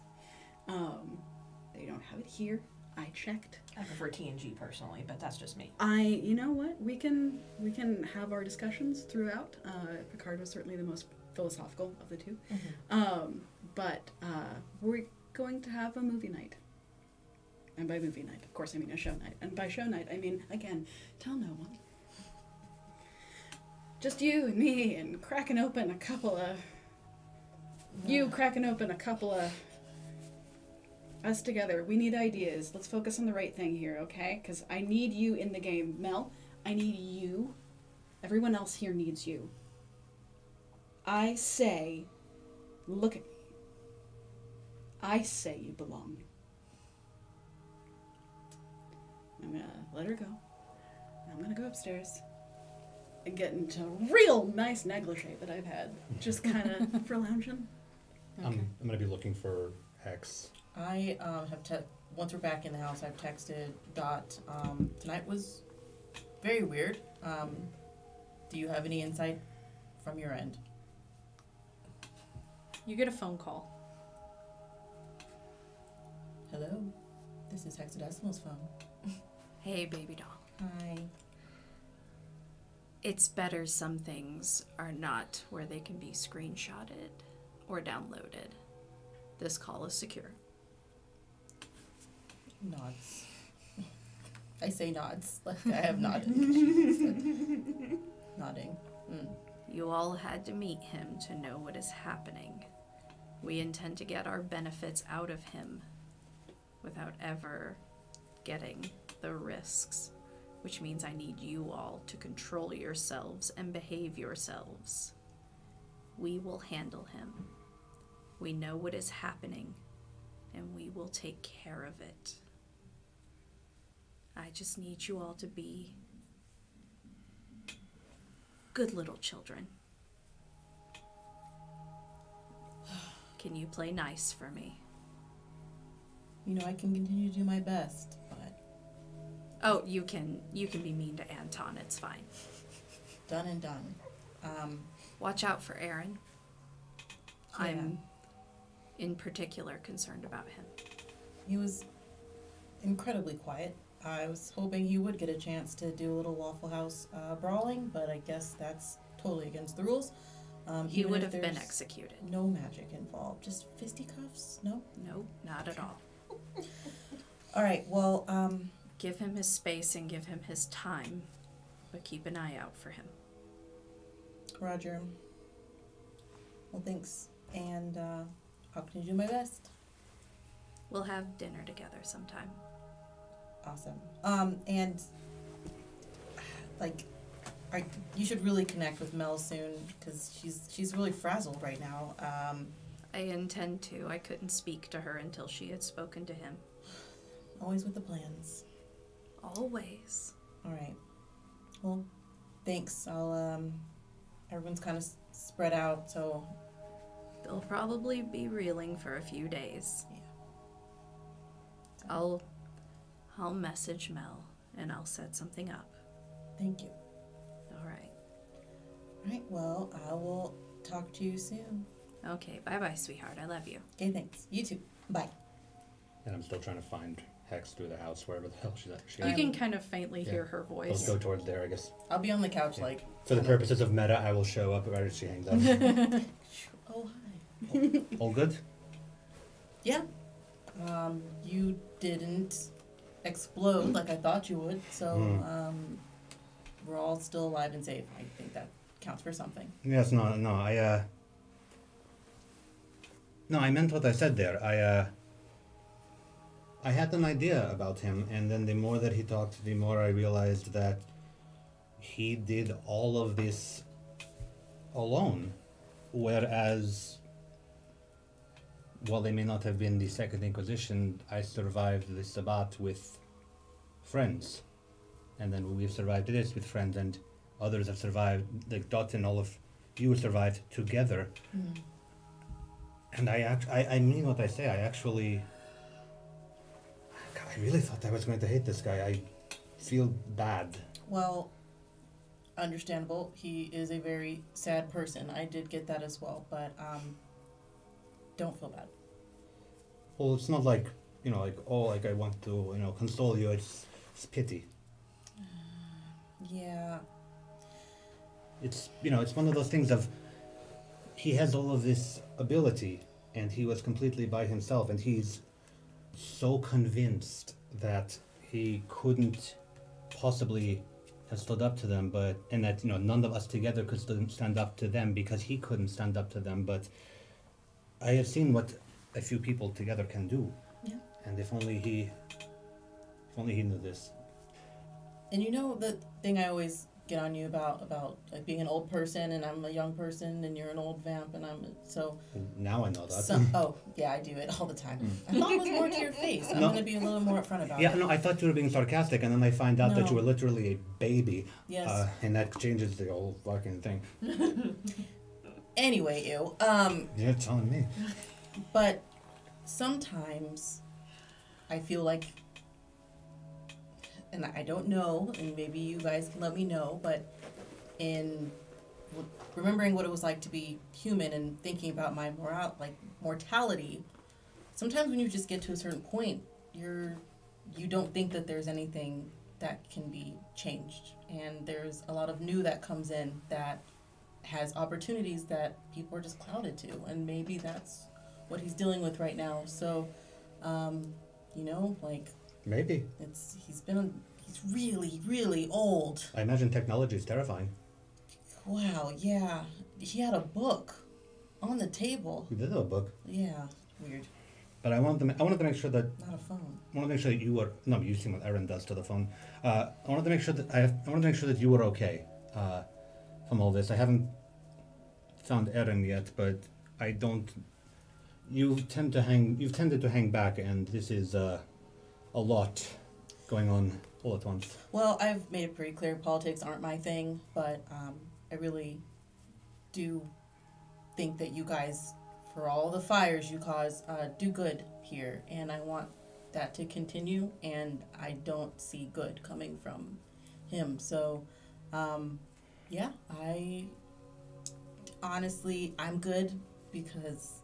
They don't have it here. I checked. I prefer TNG personally, but that's just me. You know what? We can have our discussions throughout. Picard was certainly the most philosophical of the two. But we're going to have a movie night. And by movie night, of course, I mean a show night. And by show night, I mean, again, tell no one. Just you and me and cracking open a couple of... You cracking open a couple of... Us together. We need ideas. Let's focus on the right thing here, okay? Because I need you in the game. Mel, I need you. Everyone else here needs you. I say, look at me. I say you belong. I'm gonna let her go. I'm gonna go upstairs and get into a real nice negligee that I've had. Just kind of for lounging. Okay. I'm gonna be looking for Hex. I have once we're back in the house, I've texted Dot. Tonight was very weird. Do you have any insight from your end? You get a phone call. Hello, this is Hexadecimal's phone. Hey, baby doll. Hi. It's better some things are not where they can be screenshotted or downloaded. This call is secure. Nods. I say nods. Like I have nodded. She said nodding. You all had to meet him to know what is happening. We intend to get our benefits out of him without ever getting the risks, which means I need you all to control yourselves and behave yourselves. We will handle him. We know what is happening, and we will take care of it. I just need you all to be good little children. Can you play nice for me? You know, I can continue to do my best, but Oh, you can be mean to Anton, it's fine. done and done. Watch out for Aaron. Yeah. I'm in particular concerned about him. He was incredibly quiet. I was hoping he would get a chance to do a little Waffle House brawling, but I guess that's totally against the rules. He even would if have been there's executed. No magic involved, just fisticuffs? No? No, not at all. All right, well, Give him his space and give him his time, but keep an eye out for him. Roger. Well, thanks, and I'll continue to do my best. We'll have dinner together sometime. Awesome. And like, you should really connect with Mel soon because she's really frazzled right now. I intend to. I couldn't speak to her until she had spoken to him. Always with the plans. Always. All right. Well, thanks. I'll everyone's kind of spread out, so They'll probably be reeling for a few days. yeah. I'll message Mel and I'll set something up. Thank you. All right. All right. Well, I will talk to you soon. Okay, bye-bye, sweetheart. I love you. Okay. Thanks. You too. Bye. And I'm still trying to find Hex through the house, wherever the hell she's at. You can kind of faintly hear her Let's voice. go towards there, I guess. I'll be on the couch, like. For the purposes of meta, I will show up right as she hangs up. Oh hi. All good? Yeah. You didn't explode like I thought you would, so we're all still alive and safe. I think that counts for something. Yes, no, I meant what I said there. I had an idea about him, and then the more that he talked, the more I realized that he did all of this alone, whereas, while they may not have been the Second Inquisition, I survived the Sabbat with friends, and then we've survived this with friends, and others have survived, like Dot and all of you survived together. And I mean what I say. I really thought I was going to hate this guy. I feel bad. Well, understandable. He is a very sad person. I did get that as well, but don't feel bad. Well, it's not like, like I want to, console you. It's pity. Yeah. It's one of those things of, he has all of this ability, and he was completely by himself, and he's so convinced that he couldn't possibly have stood up to them, and that none of us together could stand up to them because he couldn't stand up to them. But I have seen what a few people together can do. Yeah. And if only he knew this. And the thing I always get on you about like being an old person, and I'm a young person, and you're an old vamp, and Now I know that. Oh yeah, I do it all the time. I thought it was more to your face. I'm gonna be a little more upfront about it. Yeah, no, I thought you were being sarcastic, and then I find out that you were literally a baby. Yes. And that changes the whole fucking thing. Anyway, You're telling me. But sometimes I feel like, and I don't know, and maybe you guys can let me know, but in remembering what it was like to be human and thinking about my mortality, sometimes when you just get to a certain point, you don't think that there's anything that can be changed, and there's a lot of new that comes in that has opportunities that people are just clouded to, and maybe that's what he's dealing with right now. So, Maybe. He's really, really old. I imagine technology is terrifying. Wow, yeah. He had a book on the table. We did have a book. Yeah, weird. But I wanted to make sure that. Not a phone. I wanted to make sure that you were. No, you've seen what Erin does to the phone. I wanted to make sure that you were okay from all this. I haven't found Erin yet, but I don't. You've tended to hang back, and this is a lot going on all at once. Well, I've made it pretty clear politics aren't my thing, but I really do think that you guys, for all the fires you cause, do good here, and I want that to continue, and I don't see good coming from him. So, yeah, I'm good because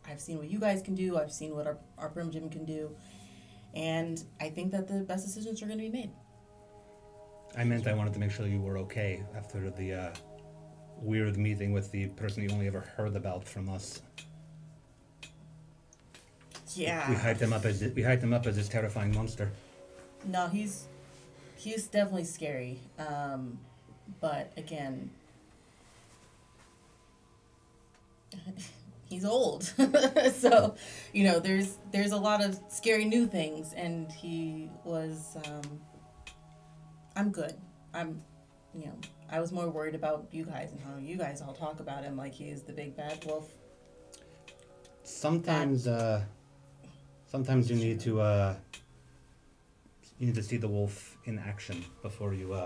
I've seen what you guys can do. I've seen what our Brim Gym can do. And I think that the best decisions are going to be made. I wanted to make sure you were okay after the weird meeting with the person you only ever heard about from us. Yeah. We hyped him up as this terrifying monster. No, he's definitely scary. But again, he's old. So, there's a lot of scary new things, and he was, I'm good. I was more worried about you guys and how you guys all talk about him like he is the big bad wolf. Sometimes you need to see the wolf in action before you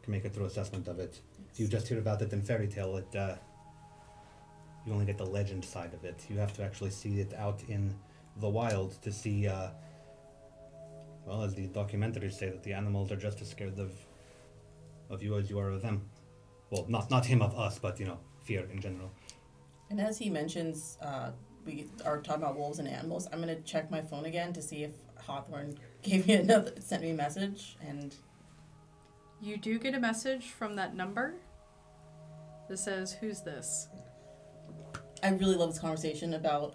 can make a true assessment of it. If you just hear about it in fairy tale, you only get the legend side of it. You have to actually see it out in the wild to see, as the documentaries say, that the animals are just as scared of you as you are of them. Well, not him of us, but, fear in general. And as he mentions, we are talking about wolves and animals, I'm going to check my phone again to see if Hawthorne sent me a message, and... You do get a message from that number that says, "Who's this?" I really love this conversation about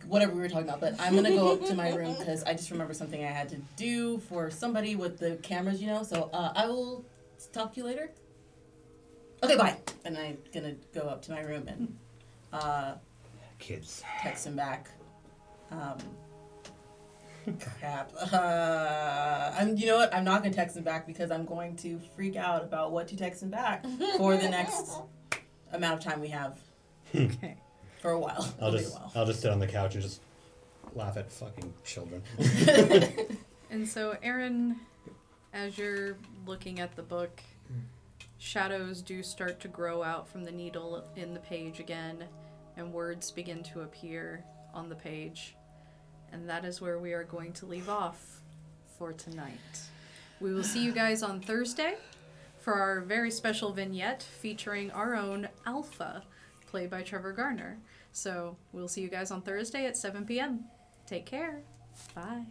whatever we were talking about, but I'm going to go up to my room because I just remember something I had to do for somebody with the cameras, so I will talk to you later. Okay, bye. And I'm going to go up to my room and kids text him back. Crap. You know what? I'm not going to text him back because I'm going to freak out about what to text him back for the next amount of time we have. Okay. For a while. I'll just sit on the couch and just laugh at fucking children. And so, Erin, as you're looking at the book, shadows do start to grow out from the needle in the page again, and words begin to appear on the page. And that is where we are going to leave off for tonight. We will see you guys on Thursday for our very special vignette featuring our own Alpha, played by Trevor Garner. So we'll see you guys on Thursday at 7 p.m. Take care. Bye.